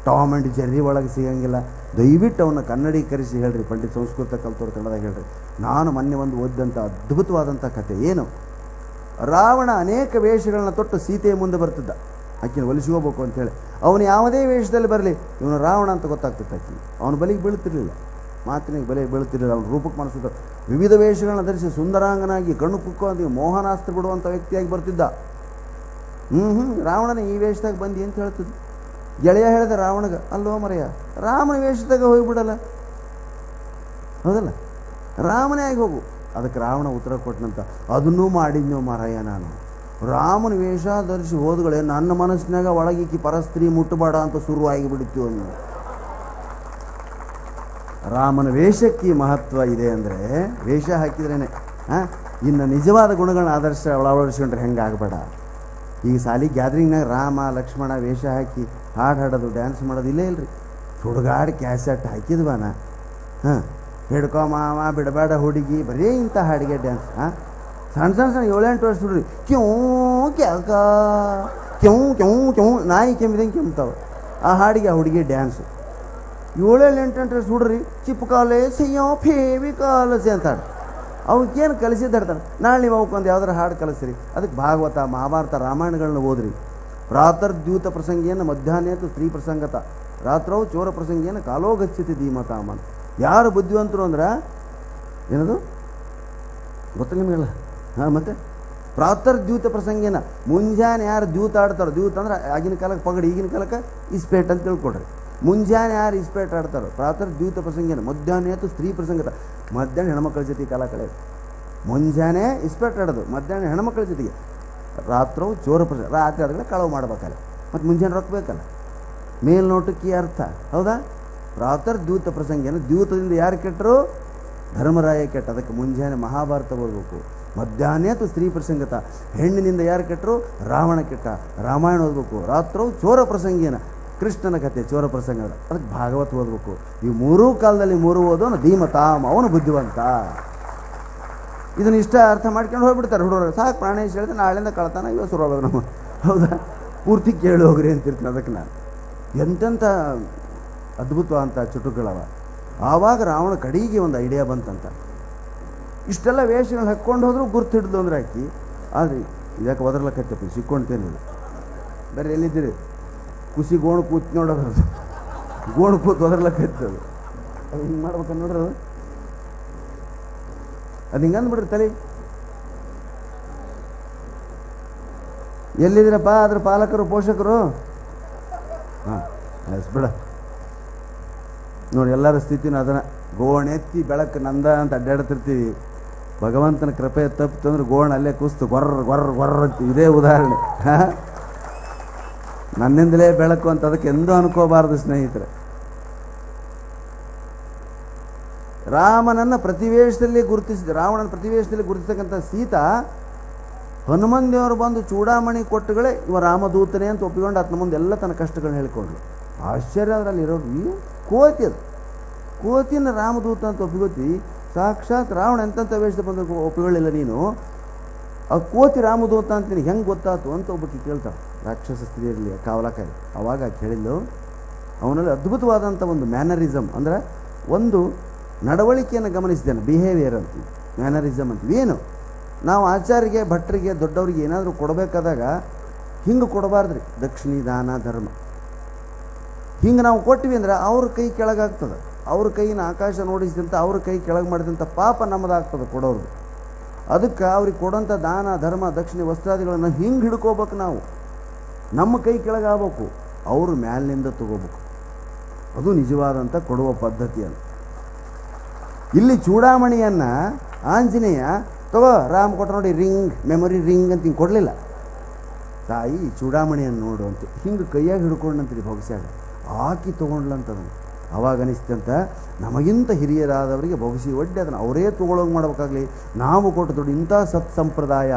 ಟಾಮ್ ಆ್ಯಂಡ್ ಜೆರ್ರಿ ಒಳಗೆ ಸಿಗಂಗಿಲ್ಲ. ದಯವಿಟ್ಟು ಅವನ್ನ ಕನ್ನಡೀಕರಿಸಿ ಹೇಳ್ರಿ. ಪಂಡಿತ ಸಂಸ್ಕೃತ ಕಲ್ತವ್ರು ಕನ್ನಡದಾಗ ಹೇಳ್ರಿ. ನಾನು ಮೊನ್ನೆ ಒಂದು ಓದಿದಂಥ ಅದ್ಭುತವಾದಂಥ ಕಥೆ ಏನು, ರಾವಣ ಅನೇಕ ವೇಷಗಳನ್ನ ತೊಟ್ಟು ಸೀತೆಯ ಮುಂದೆ ಬರ್ತಿದ್ದ, ಆಕಿನ ಒಲಿಸ್ಕೋಬೇಕು ಅಂತೇಳಿ. ಅವನು ಯಾವುದೇ ವೇಷದಲ್ಲಿ ಬರಲಿ ಇವನು ರಾವಣ ಅಂತ ಗೊತ್ತಾಗ್ತಿತ್ತು. ಆಕಿ ಅವನ ಬಲಿಗೆ ಬೀಳ್ತಿರ್ಲಿಲ್ಲ, ಮಾತಿನಿಗೆ ಬಲೆ ಬೀಳ್ತಿರಲಿಲ್ಲ. ಅವನು ರೂಪಕ್ಕೆ ಮಾಡಿಸಿದ ವಿವಿಧ ವೇಷಗಳನ್ನ ಧರಿಸಿ ಸುಂದರಾಂಗನಾಗಿ ಕಣ್ಣು ಕುಕ್ಕೋ ಮೋಹನಾಸ್ತ್ರ ಬಿಡುವಂಥ ವ್ಯಕ್ತಿಯಾಗಿ ಬರ್ತಿದ್ದ. ರಾವಣನ ಈ ವೇಷದಾಗ ಬಂದು ಅಂತ ಹೇಳ್ತಿದ್ದ. ಗೆಳೆಯ ಹೇಳಿದ ರಾವಣಗೆ, ಅಲ್ಲೋ ಮರೆಯ, ರಾಮನ ವೇಷದಾಗ ಹೋಗಿಬಿಡಲ್ಲ, ಹೌದಲ್ಲ, ರಾಮನೇ ಆಗಿ ಹೋಗು. ಅದಕ್ಕೆ ರಾವಣ ಉತ್ತರ ಕೊಟ್ಟನಂತ, ಅದನ್ನೂ ಮಾಡಿದ್ನೋ ಮಾರಾಯ ನಾನು. ರಾಮನ ವೇಷ ಧರಿಸಿ ಹೋದ್ಗಳೇ ನನ್ನ ಮನಸ್ಸಿನಾಗ ಒಳಗಿಕ್ಕಿ ಪರಸ್ತ್ರೀ ಮುಟ್ಟಬೇಡ ಅಂತ ಶುರುವಾಗಿಬಿಡ್ತು ಅನ್ನೋ. ರಾಮನ ವೇಷಕ್ಕೆ ಮಹತ್ವ ಇದೆ ಅಂದರೆ ವೇಷ ಹಾಕಿದ್ರೇ. ಇನ್ನು ನಿಜವಾದ ಗುಣಗಳನ್ನ ಆದರ್ಶ ಅಳವಡಿಸ್ಕೊಂಡ್ರೆ ಹೆಂಗೆ ಆಗಬೇಡ. ಈಗ ಸಾಲಿ ಗ್ಯಾದ್ರಿಂಗ್ನಾಗ ರಾಮ ಲಕ್ಷ್ಮಣ ವೇಷ ಹಾಕಿ ಹಾಡು ಹಾಡೋದು, ಡ್ಯಾನ್ಸ್ ಮಾಡೋದು ಇಲ್ಲೇ ಇಲ್ಲರಿ. ಸುಡುಗಾಡು ಕ್ಯಾಸೆಟ್ ಹಾಕಿದ್ವಾನ, ಹಿಡ್ಕೊ ಮಾವ ಬಿಡಬೇಡ ಹುಡುಗಿ, ಬರೀ ಇಂಥ ಹಾಡಿಗೆ ಡ್ಯಾನ್ಸ್. ಸಣ್ಣ 7-8 ವರ್ಷ ಹುಡುಗ್ರಿ ಕ್ಯೂ ಕ್ಯಾಕ ಕ್ಯೂ ನಾಯಿ ಕೆಮ್ಮಿದಂಗೆ ಕೆಮ್ತಾವೆ ಆ ಹಾಡಿಗೆ, ಆ ಹುಡುಗಿ ಡ್ಯಾನ್ಸು. 7-8 ವರ್ಷ ಹುಡ್ರಿ ಚಿಪ್ ಕಾಲೆ ಸೆಯ್ಯೋ ಫೇವಿ ಕಾಲಸೆ ಅಂತ ಹಾಡು. ಅವಕ್ಕೇನು ಕಲಿಸಿದ್ದು ಹೇಳ್ತಾನೆ. ನಾಳೆ ನೀವು ಅವಕ್ಕೊಂದು ಯಾವ್ದಾರ ಹಾಡು ಕಲಿಸ್ರಿ. ಅದಕ್ಕೆ ಭಾಗವತ, ಮಹಾಭಾರತ, ರಾಮಾಯಣಗಳನ್ನ ಓದ್ರಿ. ಪ್ರಾತರ್ದ್ಯೂತ ಪ್ರಸಂಗೇನ ಮಧ್ಯಾಹ್ನೇತು ಸ್ತ್ರೀ ಪ್ರಸಂಗತ, ರಾತ್ರವು ಚೋರ ಪ್ರಸಂಗೇನ ಕಾಲೋ ಗಚ್ಚತಿ ಧೀಮತಾಮ. ಯಾರು ಬುದ್ಧಿವಂತರು ಅಂದ್ರೆ ಏನದು ಗೊತ್ತಿಲ್ಲ ನಿಮಗೆಲ್ಲ? ಮತ್ತು ಪ್ರಾತರ್ದ್ಯೂತ ಪ್ರಸಂಗೇನ, ಮುಂಜಾನೆ ಯಾರು ದ್ಯೂತ ಆಡ್ತಾರೋ, ದ್ಯೂತ ಅಂದ್ರೆ ಆಗಿನ ಕಾಲಕ್ಕೆ ಪಗಡಿ, ಈಗಿನ ಕಾಲಕ್ಕೆ ಇಸ್ಪೇಟ್ ಅಂತ ತಿಳ್ಕೊಡ್ರಿ. ಮುಂಜಾನೆ ಯಾರು ಇಸ್ಪೇಟ್ ಆಡ್ತಾರೋ, ಪ್ರಾತರ್ದ್ಯೂತ ಪ್ರಸಂಗೇನ ಮಧ್ಯಾಹ್ನೇತು ಸ್ತ್ರೀ ಪ್ರಸಂಗತ, ಮಧ್ಯಾಹ್ನ ಹೆಣ್ಮಕ್ಳ ಜೊತೆಗೆ ಕಾಲ ಕಳೆಯೋದು. ಮುಂಜಾನೆ ಇಸ್ಪೇಟ್ ಆಡೋದು, ಮಧ್ಯಾಹ್ನ ಹೆಣ್ಮಕ್ಳ ಜೊತೆಗೆ. ರಾತ್ರವು ಚೋರ ಪ್ರಸಂಗ, ರಾತ್ರಿ ಆದಗಳ ಕಳವು ಮಾಡ್ಬೇಕಲ್ಲ, ಮತ್ತು ಮುಂಜಾನೆ ರೊಕ್ಕ ಬೇಕಲ್ಲ. ಮೇಲ್ನೋಟಕ್ಕೆ ಅರ್ಥ, ಹೌದಾ? ಪ್ರಾತರ್ದ್ಯೂತ ಪ್ರಸಂಗೇನ, ದ್ಯೂತದಿಂದ ಯಾರು ಕೆಟ್ಟರು? ಧರ್ಮರಾಯ ಕೆಟ್ಟ. ಅದಕ್ಕೆ ಮುಂಜಾನೆ ಮಹಾಭಾರತ ಓದಬೇಕು. ಮಧ್ಯಾಹ್ನೇತು ಸ್ತ್ರೀ ಪ್ರಸಂಗತ, ಹೆಣ್ಣಿನಿಂದ ಯಾರು ಕೆಟ್ಟರು? ರಾವಣ ಕೆಟ್ಟ, ರಾಮಾಯಣ ಓದಬೇಕು. ರಾತ್ರವು ಚೋರ ಪ್ರಸಂಗೇನ, ಕೃಷ್ಣನ ಕಥೆ ಚೋರ ಪ್ರಸಂಗ, ಅದಕ್ಕೆ ಭಾಗವತ ಓದಬೇಕು. ಈ 3 ಕಾಲದಲ್ಲಿ 3 ಓದೋನು ಧೀಮತಾಮ, ಅವನು ಬುದ್ಧಿವಂತ. ಇದನ್ನ ಇಷ್ಟ ಅರ್ಥ ಮಾಡ್ಕೊಂಡು ಹೋಗ್ಬಿಡ್ತಾರೆ ಹುಡುಗರು. ಸಾಕು ಪ್ರಾಣೇಶ್ ಹೇಳಿದ್ರೆ ನಾಳೆಯಿಂದ ಕಳ್ತಾನ ಇವಾಗ ಶುರುವಾಗ ನಮ್ಮ, ಹೌದಾ? ಪೂರ್ತಿ ಕೇಳಿ ಹೋಗ್ರಿ ಅಂತಿರ್ತೀನಿ. ಅದಕ್ಕೆ ನಾನು ಎಂತೆಂಥ ಅದ್ಭುತವಾದಂಥ ಚುಟುಕುಗಳವ. ಆವಾಗ ರಾವಣ ಕಡೆಗೆ ಒಂದು ಐಡಿಯಾ ಬಂತಂತ. ಇಷ್ಟೆಲ್ಲ ವೇಷಗಳು ಹಾಕ್ಕೊಂಡು ಹೋದ್ರು ಗುರ್ತು ಹಿಡಿದು ಅಂದ್ರೆ ಹಾಕಿ, ಆದರೆ ಇದಕ್ಕೆ ಒದರ್ಲಕ್ಕತ್ತಪ್ಪ ಸಿಕ್ಕೊಂಡ್ತೇನಿಲ್ಲ. ಬೇರೆ ಎಲ್ಲಿದ್ದೀರಿ? ಖುಷಿ ಗೋಣು ಕೂತ್ ನೋಡೋದು, ಗೋಣು ಕೂತ್ ಒದರ್ಲಕ್ಕತ್ತದು. ಅದು ಹಿಂಗೆ ಮಾಡ್ಬೇಕಂತ ನೋಡ್ರಿ, ಅದು ಹಿಂಗೆ ಅಂದ್ಬಿಡ್ರಿ ತಲೆ. ಎಲ್ಲಿದ್ದೀರಪ್ಪ ಅದ್ರ ಪಾಲಕರು ಪೋಷಕರು? ಬಿಡ ನೋಡಿ, ಎಲ್ಲರ ಸ್ಥಿತಿನೂ ಅದನ್ನು. ಗೋಣೆತ್ತಿ ಬೆಳಕು ನಂದ ಅಂತ ಅಡ್ಡಾಡ್ತಿರ್ತೀವಿ. ಭಗವಂತನ ಕೃಪೆ ತಪ್ಪಿತು ಅಂದ್ರೆ ಗೋಣ ಅಲ್ಲೇ ಕುಸ್ತು ಗೊರ್ರ ಅಂತೀವಿ. ಇದೇ ಉದಾಹರಣೆ. ನನ್ನಿಂದಲೇ ಬೆಳಕು ಅಂತ ಅದಕ್ಕೆ ಎಂದೂ ಅನ್ಕೋಬಾರ್ದು ಸ್ನೇಹಿತರೆ. ರಾಮನನ್ನು ಪ್ರತಿವೇಶದಲ್ಲಿ ರಾವಣನ ಪ್ರತಿವೇಶದಲ್ಲಿ ಗುರುತಿಸ್ತಕ್ಕಂಥ ಸೀತಾ ಹನುಮನ್ ದೇವರು ಬಂದು ಚೂಡಾಮಣಿ ಕೊಟ್ಟುಗಳೇ ಇವ ರಾಮದೂತನೇ ಅಂತ ಒಪ್ಪಿಕೊಂಡು ಆತನ ಮುಂದೆ ಎಲ್ಲ ತನ್ನ ಕಷ್ಟಗಳನ್ನ ಹೇಳ್ಕೊಂಡ್ರು. ಆಶ್ಚರ್ಯ ಅದರಲ್ಲಿ ಇರೋರು ಕೋತಿ, ಅದು ಕೋತಿನ ರಾಮದೂತ ಅಂತ ಒಪ್ಪಿಗೋತಿ. ಸಾಕ್ಷಾತ್ ರಾವಣ ಎಂತೆಂಥ ವೇಷದ ಬಂದು ಒಪ್ಪಿಕೊಳ್ಳಿಲ್ಲ ನೀನು, ಆ ಕೋತಿ ರಾಮದೂತ ಅಂತೀನಿ ಹೆಂಗೆ ಗೊತ್ತಾಯ್ತು ಅಂತ ಒಬ್ಬಕ್ಕೆ ಕೇಳ್ತಾಳೆ ರಾಕ್ಷಸ ಸ್ತ್ರೀಯರಲ್ಲಿ ಕಾವಲಕಾಯಿ. ಆವಾಗ ಕೇಳಿದ್ದು ಅವನಲ್ಲಿ ಅದ್ಭುತವಾದಂಥ ಒಂದು ಮ್ಯಾನರಿಸಮ್, ಅಂದರೆ ಒಂದು ನಡವಳಿಕೆಯನ್ನು ಗಮನಿಸಿದ್ದೇನೆ, ಬಿಹೇವಿಯರ್ ಅಂತೀವಿ, ಮ್ಯಾನರಿಸಮ್ ಅಂತೀವಿ. ಏನು ನಾವು ಆಚಾರ್ಯರಿಗೆ ಭಟ್ರಿಗೆ ದೊಡ್ಡವರಿಗೆ ಏನಾದರೂ ಕೊಡಬೇಕಾದಾಗ ಹಿಂಗೆ ಕೊಡಬಾರ್ದ್ರಿ, ದಕ್ಷಿಣಿ ದಾನ ಧರ್ಮ ಹಿಂಗೆ ನಾವು ಕೊಟ್ಟಿವಿ ಅಂದರೆ ಅವ್ರ ಕೈ ಕೆಳಗಾಗ್ತದೆ, ಅವ್ರ ಕೈನ ಆಕಾಶ ನೋಡಿಸಿದಂಥ ಅವ್ರ ಕೈ ಕೆಳಗೆ ಮಾಡಿದಂಥ ಪಾಪ ನಮ್ಮದಾಗ್ತದೆ ಕೊಡೋರು. ಅದಕ್ಕೆ ಅವ್ರಿಗೆ ಕೊಡೋಂಥ ದಾನ ಧರ್ಮ ದಕ್ಷಿಣೆ ವಸ್ತ್ರಾದಿಗಳನ್ನು ಹಿಂಗೆ ಹಿಡ್ಕೋಬೇಕು, ನಾವು ನಮ್ಮ ಕೈ ಕೆಳಗಾಗಬೇಕು, ಅವರು ಮ್ಯಾಲಿನಿಂದ ತಗೋಬೇಕು. ಅದು ನಿಜವಾದಂಥ ಕೊಡುವ ಪದ್ಧತಿಯನ್ನು. ಇಲ್ಲಿ ಚೂಡಾಮಣಿಯನ್ನು ಆಂಜನೇಯ ತಗೋ ರಾಮ ಕೊಟ್ಟ ನೋಡಿ ರಿಂಗ್, ಮೆಮೊರಿ ರಿಂಗ್ ಅಂತ ಹಿಂಗೆ ಕೊಡಲಿಲ್ಲ. ತಾಯಿ ಚೂಡಾಮಣಿಯನ್ನು ನೋಡು ಅಂತ ಹಿಂಗೆ ಕೈಯಾಗಿ ಹಿಡ್ಕೊಂಡಂತೀರಿ ಭವಿಷ್ಯಾಗ ಹಾಕಿ ತೊಗೊಂಡ್ಲಂತದನ್ನು. ಅವಾಗ ಅನಿಸ್ತಂತ ನಮಗಿಂತ ಹಿರಿಯರಾದವರಿಗೆ ಬಹುಶಿ ಒಡ್ಡೆ ಅದನ್ನು ಅವರೇ ತೊಗೊಳೋಂಗೆ ಮಾಡಬೇಕಾಗಲಿ. ನಾವು ಕೊಟ್ಟು ದೊಡ್ಡ ಇಂಥ ಸತ್ಸಂಪ್ರದಾಯ,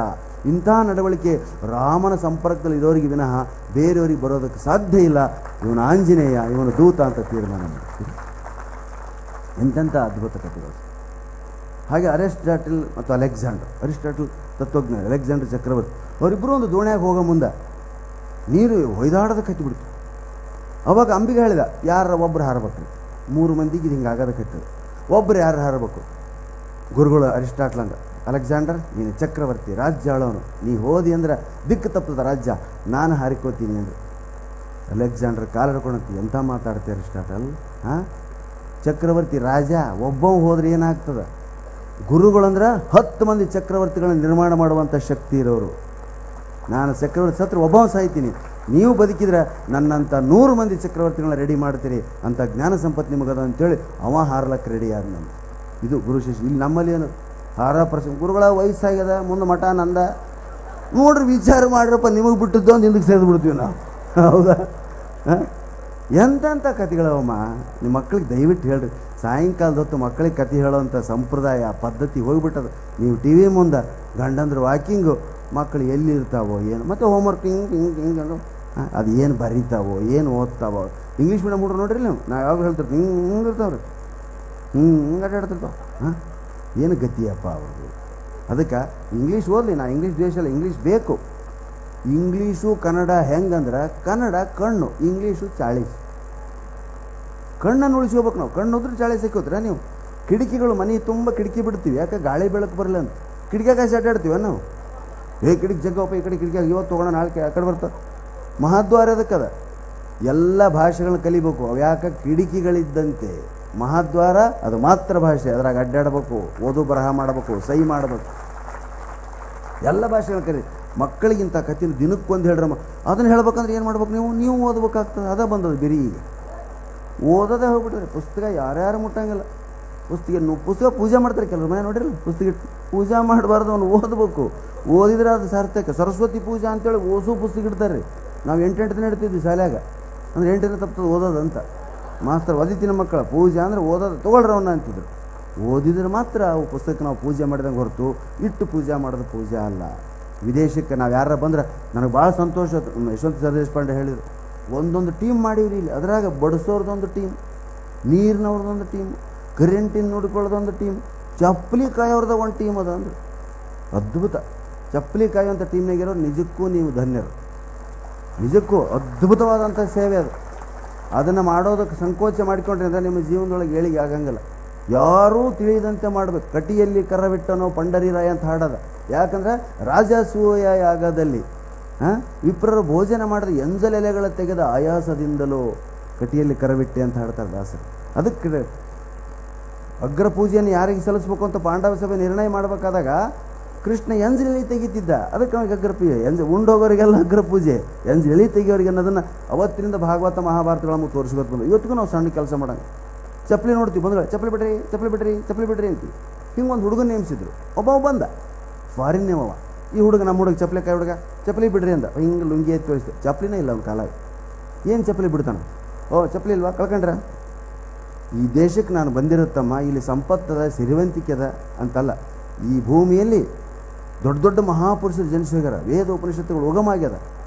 ಇಂಥ ನಡವಳಿಕೆ ರಾಮನ ಸಂಪರ್ಕದಲ್ಲಿ ಇರೋರಿಗೆ ವಿನಃ ಬೇರೆಯವರಿಗೆ ಬರೋದಕ್ಕೆ ಸಾಧ್ಯ ಇಲ್ಲ. ಇವನು ಆಂಜನೇಯ, ಇವನು ದೂತ ಅಂತ ತೀರ್ಮಾನ ಮಾಡ್ತೀವಿ. ಎಂತೆಂಥ ಅದ್ಭುತ ಕಥೆಗಳು. ಹಾಗೆ ಅರಿಸ್ಟಾಟಲ್ ಮತ್ತು ಅರಿಸ್ಟಾಟಲ್ ತತ್ವಜ್ಞ, ಅಲೆಕ್ಸಾಂಡರ್ ಚಕ್ರವರ್ತಿ ಅವರಿಬ್ಬರು ಒಂದು ದೋಣ್ಯಾಗ ಹೋಗೋ ಮುಂದೆ ನೀರು ಹೊಯ್ದಾಡೋದ ಕಟ್ಟಿಬಿಡ್ತು. ಅವಾಗ ಅಂಬಿಗೆ ಹೇಳಿದ, ಯಾರ ಒಬ್ಬರು ಹಾರಬೇಕು, 3 ಮಂದಿಗೆ ಇದು ಹಿಂಗೆ ಆಗೋದ ಕಟ್ಟದು, ಒಬ್ಬರು ಯಾರು ಹಾರಬೇಕು? ಗುರುಗಳು ಅರಿಸ್ಟಾಟ್ಲಂಗ, ಅಲೆಕ್ಸಾಂಡರ್ ನೀನು ಚಕ್ರವರ್ತಿ, ರಾಜ್ಯ ಆಳೋನು, ನೀ ಹೋದಿ ಅಂದ್ರೆ ದಿಕ್ಕು ತಪ್ಪದ ರಾಜ್ಯ, ನಾನು ಹಾರಿಕೋತೀನಿ ಅಂದರೆ. ಅಲೆಕ್ಸಾಂಡರ್ ಕಾಲು ಹಿಡ್ಕೊಂಡಂತ ಎಂಥ ಮಾತಾಡ್ತೀವಿ ಅರಿಸ್ಟಾಟಲ್, ಹಾಂ ಚಕ್ರವರ್ತಿ ರಾಜ ಒಬ್ಬವ ಹೋದ್ರೆ ಏನಾಗ್ತದೆ? ಗುರುಗಳಂದ್ರೆ 10 ಮಂದಿ ಚಕ್ರವರ್ತಿಗಳನ್ನು ನಿರ್ಮಾಣ ಮಾಡುವಂಥ ಶಕ್ತಿ ಇರೋರು. ನಾನು ಚಕ್ರವರ್ತಿ ಸತ್ರ ಒಬ್ಬವ ಸಾಯ್ತೀನಿ, ನೀವು ಬದುಕಿದ್ರೆ ನನ್ನಂಥ 100 ಮಂದಿ ಚಕ್ರವರ್ತಿಗಳನ್ನ ರೆಡಿ ಮಾಡ್ತೀರಿ ಅಂತ ಜ್ಞಾನ ಸಂಪತ್ತು ನಿಮಗದ ಅಂತೇಳಿ ಅವ ಹಾರ್ಲಕ್ಕೆ ರೆಡಿ ಆದ. ನಾನು ಇದು ಗುರು ಶಿಷ್ಯ. ಇಲ್ಲಿ ನಮ್ಮಲ್ಲಿ ಏನು ಹಾರ ಪ್ರಶ್ನೆ, ಗುರುಗಳ ವಯಸ್ಸಾಗ್ಯದ, ಮುಂದೆ ಮಠ ನಂದ ನೋಡ್ರಿ, ವಿಚಾರ ಮಾಡ್ರಪ್ಪ, ನಿಮಗೆ ಬಿಟ್ಟಿದ್ದು ಅಂತ ಹಿಂದಕ್ಕೆ ಸೇರಿದು ಬಿಡ್ತೀವಿ ನಾವು. ಹೌದಾ? ಎಂತೆಂಥ ಕಥೆಗಳವಮ್ಮ. ನಿಮ್ಮ ಮಕ್ಳಿಗೆ ದಯವಿಟ್ಟು ಹೇಳ್ರಿ, ಸಾಯಂಕಾಲದ ಹೊತ್ತು ಮಕ್ಕಳಿಗೆ ಕತೆ ಹೇಳೋವಂಥ ಸಂಪ್ರದಾಯ ಪದ್ಧತಿ ಹೋಗಿಬಿಟ್ಟದ. ನೀವು ಟಿ ವಿ ಮುಂದೆ ಗಂಡಂದ್ರೆ ವಾಕಿಂಗು, ಮಕ್ಕಳು ಎಲ್ಲಿರ್ತಾವೋ ಏನು, ಮತ್ತು ಹೋಮ್ವರ್ಕ್ ಹಿಂಗೆ ಹಿಂಗೆ ಹಿಂಗೆ ಅದು ಏನು ಬರೀತಾವೋ ಏನು ಓದ್ತಾವೋ. ಇಂಗ್ಲೀಷ್ ಮೀಡಿಯಮ್ ಹುಡ್ರು ನೋಡ್ರಿ ನೀವು, ನಾವು ಯಾವಾಗ ಹೇಳ್ತೀವಿ ಹಿಂಗೆ ಇರ್ತಾವ್ರಿ, ಹಿಂಗೆ ಅಡ್ಡಾಡ್ತಿರ್ತಾವ. ಏನು ಗತಿಯಪ್ಪ ಅವ್ರದ್ದು. ಅದಕ್ಕೆ ಇಂಗ್ಲೀಷ್ ಓದಲಿ, ನಾ ಇಂಗ್ಲೀಷ್ ದೇಶಲ್ಲ, ಇಂಗ್ಲೀಷ್ ಬೇಕು. ಇಂಗ್ಲೀಷು ಕನ್ನಡ ಹೆಂಗಂದ್ರೆ ಕನ್ನಡ ಕಣ್ಣು, ಇಂಗ್ಲೀಷು ಚಾಳೀಸ್. ಕಣ್ಣನ್ನು ಉಳಿಸ್ಕೋಬೇಕು ನಾವು. ಕಣ್ಣು ಹೋದ್ರೆ ಚಾಳೀಸ್ ಹಾಕೋತೀರ ನೀವು. ಕಿಟಕಿಗಳು ಮನೆ ತುಂಬ ಕಿಟಕಿ ಬಿಡ್ತೀವಿ, ಯಾಕೆ ಗಾಳಿ ಬೆಳಕು ಬರಲ್ಲ ಅಂತ. ಕಿಟಕಿಯಾಗ ಅಡ್ಡಾಡ್ತೀವಿ ನಾವು, ಕಿಟಕಿ ಜಗ್ಗಪ್ಪ ಈ ಕಡೆ ಕಿಟಕಿಯಾಗ ಇವತ್ತು ತೊಗೊಳ ನಾಳೆ ಆ ಕಡೆ ಬರ್ತದೆ. ಮಹಾದ್ವಾರ ಅದಕ್ಕದ. ಎಲ್ಲ ಭಾಷೆಗಳನ್ನ ಕಲಿಬೇಕು. ಅವು ಯಾಕೆ ಕಿಟಕಿಗಳಿದ್ದಂತೆ. ಮಹಾದ್ವಾರ ಅದು ಮಾತೃ ಭಾಷೆ, ಅದ್ರಾಗ ಅಡ್ಡಾಡಬೇಕು, ಓದು ಬರಹ ಮಾಡಬೇಕು, ಸಹಿ ಮಾಡಬೇಕು, ಎಲ್ಲ ಭಾಷೆಗಳು ಕಲಿ. ಮಕ್ಕಳಿಗಿಂತ ಕಥೆ ದಿನಕ್ಕೊಂದು ಹೇಳ್ರಮ್ಮ. ಅದನ್ನು ಹೇಳ್ಬೇಕಂದ್ರೆ ಏನು ಮಾಡ್ಬೇಕು? ನೀವು ಓದ್ಬೇಕಾಗ್ತದೆ. ಅದ ಬಂದದ್ದು ಬಿರಿ. ಈಗ ಓದೋದೇ ಹೋಗ್ಬಿಟ್ರೆ ಪುಸ್ತಕ ಯಾರ್ಯಾರು ಮುಟ್ಟಂಗಿಲ್ಲ. ಪುಸ್ತಕ ಪೂಜೆ ಮಾಡ್ತಾರೆ ಕೆಲವರು ಮನೆ ನೋಡಿರಲ್ಲ, ಪುಸ್ತಕ ಪೂಜೆ ಮಾಡಬಾರ್ದು, ಅವನು ಓದಬೇಕು. ಓದಿದ್ರೆ ಅದು ಸಾರ್ಥಕ. ಸರಸ್ವತಿ ಪೂಜಾ ಅಂತೇಳಿ ಓಸು ಪುಸ್ತಕ ಇಡ್ತಾರೆ. ನಾವು 8 ದಿನ ಇಡ್ತಿದ್ವಿ ಶಾಲ್ಯಾಗ, ಅಂದರೆ 8 ದಿನ ತಪ್ಪದು ಓದೋದಂತ. ಮಾಸ್ತರ್ ಓದಿತಿನ ಮಕ್ಕಳ ಪೂಜೆ ಅಂದರೆ ಓದೋದು ತೊಗೊಳ್ರಿ ಅವನ್ನ ಅಂತಿದ್ರು. ಓದಿದ್ರೆ ಮಾತ್ರ ಅವು ಪುಸ್ತಕ ನಾವು ಪೂಜೆ ಮಾಡಿದಂಗೆ ಹೊರತು ಇಟ್ಟು ಪೂಜೆ ಮಾಡೋದು ಪೂಜೆ ಅಲ್ಲ. ವಿದೇಶಕ್ಕೆ ನಾವು ಯಾರು ಬಂದ್ರೆ ನನಗೆ ಭಾಳ ಸಂತೋಷ. ಯಶವಂತ ಸರ್ ದೇಶಪಾಂಡೆ ಹೇಳಿದರು, ಒಂದೊಂದು ಟೀಮ್ ಮಾಡೀವ್ರಿ ಇಲ್ಲಿ. ಅದ್ರಾಗ ಬಡಿಸೋರ್ದೊಂದು ಟೀಮ್, ನೀರಿನವ್ರದ್ದೊಂದು ಟೀಮ್, ಕರೆಂಟಿನ ನೋಡಿಕೊಳ್ಳೋದೊಂದು ಟೀಮ್, ಚಪ್ಪಲಿ ಕಾಯೋರ್ದ ಒಂದು ಟೀಮ್ ಅದ. ಅಂದ್ರೆ ಅದ್ಭುತ. ಚಪ್ಪಲಿ ಕಾಯುವಂಥ ಟೀಮ್ನಾಗಿರೋರು ನಿಜಕ್ಕೂ ನೀವು ಧನ್ಯರು. ನಿಜಕ್ಕೂ ಅದ್ಭುತವಾದಂಥ ಸೇವೆ ಅದು. ಅದನ್ನು ಮಾಡೋದಕ್ಕೆ ಸಂಕೋಚ ಮಾಡಿಕೊಂಡ್ರೆ ಅಂದರೆ ನಿಮ್ಮ ಜೀವನದೊಳಗೆ ಏಳಿಗೆ ಆಗಂಗಿಲ್ಲ. ಯಾರೂ ತಿಳಿದಂತೆ ಮಾಡಬೇಕು. ಕಟಿಯಲ್ಲಿ ಕರವಿಟ್ಟನೋ ಪಂಡರಿರಾಯ ಅಂತ ಹಾಡೋದ. ಯಾಕಂದರೆ ರಾಜಸೂಯ ಯಾಗದಲ್ಲಿ ವಿಪ್ರರು ಭೋಜನ ಮಾಡಿದ್ರೆ ಎಂಜಲೆಲೆಗಳ ತೆಗೆದ ಆಯಾಸದಿಂದಲೂ ಕಟಿಯಲ್ಲಿ ಕರವಿಟ್ಟೆ ಅಂತ ಹಾಡ್ತಾರೆ ದಾಸರು. ಅದಕ್ಕೆ ಅಗ್ರ ಪೂಜೆಯನ್ನು ಯಾರಿಗೆ ಸಲ್ಲಿಸ್ಬೇಕು ಅಂತ ಪಾಂಡವ ಸಭೆ ನಿರ್ಣಯ ಮಾಡಬೇಕಾದಾಗ ಕೃಷ್ಣ ಎಂಜಲೆಲೆ ತೆಗಿತಿದ್ದ. ಅದಕ್ಕೆ ಅವನಿಗೆ ಅಗ್ರ ಪೂಜೆ. ಉಂಡೋಗೋರಿಗೆಲ್ಲ ಅಗ್ರ ಪೂಜೆ, ಎಂಜಲೆಲೆ ತೆಗಿಯೋರಿಗೆ ಅನ್ನೋದನ್ನು ಅವತ್ತಿನಿಂದ ಭಾಗವತ ಮಹಾಭಾರತಗಳನ್ನು ತೋರಿಸ್ಕೊತ ಬಂದು ಇವತ್ತಿಗೂ ನಾವು ಸಣ್ಣ ಕೆಲಸ ಮಾಡೋಂಗ. ಚಪ್ಪಲಿ ನೋಡ್ತೀವಿ, ಬಂದ್ಗಳು ಚಪ್ಪಲಿ ಬಿಡ್ರಿ ಚಪ್ಪಲಿ ಬಿಡ್ರಿ ಚಪ್ಪಲಿ ಬಿಡ್ರಿ ಅಂತೀವಿ. ಹಿಂಗೆ ಒಂದು ಹುಡುಗನ ನೇಮಿಸಿದ್ರು. ಒಬ್ಬ ಬಂದ ಫಾರಿನ್ನೇವ. ಈ ಹುಡುಗ ನಮ್ಮ ಹುಡುಗ ಚಪ್ಪಲಿ ಕಾಯಿ ಹುಡುಗ ಚಪ್ಪಲಿ ಬಿಡ್ರಿ ಅಂದ. ಹಿಂಗೆ ಲುಂಗಿ ಎತ್ತಿ ತೋರಿಸ್ತೆ. ಚಪ್ಪಲಿನೇ ಇಲ್ಲ ಅವ್ನ ಕಾಲಾಗ. ಏನು ಚಪ್ಪಲಿ ಬಿಡ್ತಾನೆ? ಓ ಚಪ್ಪಲಿ ಇಲ್ವಾ, ಕಳ್ಕೊಂಡ್ರ? ಈ ದೇಶಕ್ಕೆ ನಾನು ಬಂದಿರುತ್ತಮ್ಮ, ಇಲ್ಲಿ ಸಂಪತ್ತದ ಸಿರಿವಂತಿಕೆ ಅದ ಅಂತಲ್ಲ. ಈ ಭೂಮಿಯಲ್ಲಿ ದೊಡ್ಡ ದೊಡ್ಡ ಮಹಾಪುರುಷರು ಜನಿಸೋಗ್ಯಾರ, ವೇದ ಉಪನಿಷತ್ತುಗಳು ಉಗಮ ಆಗ್ಯದ.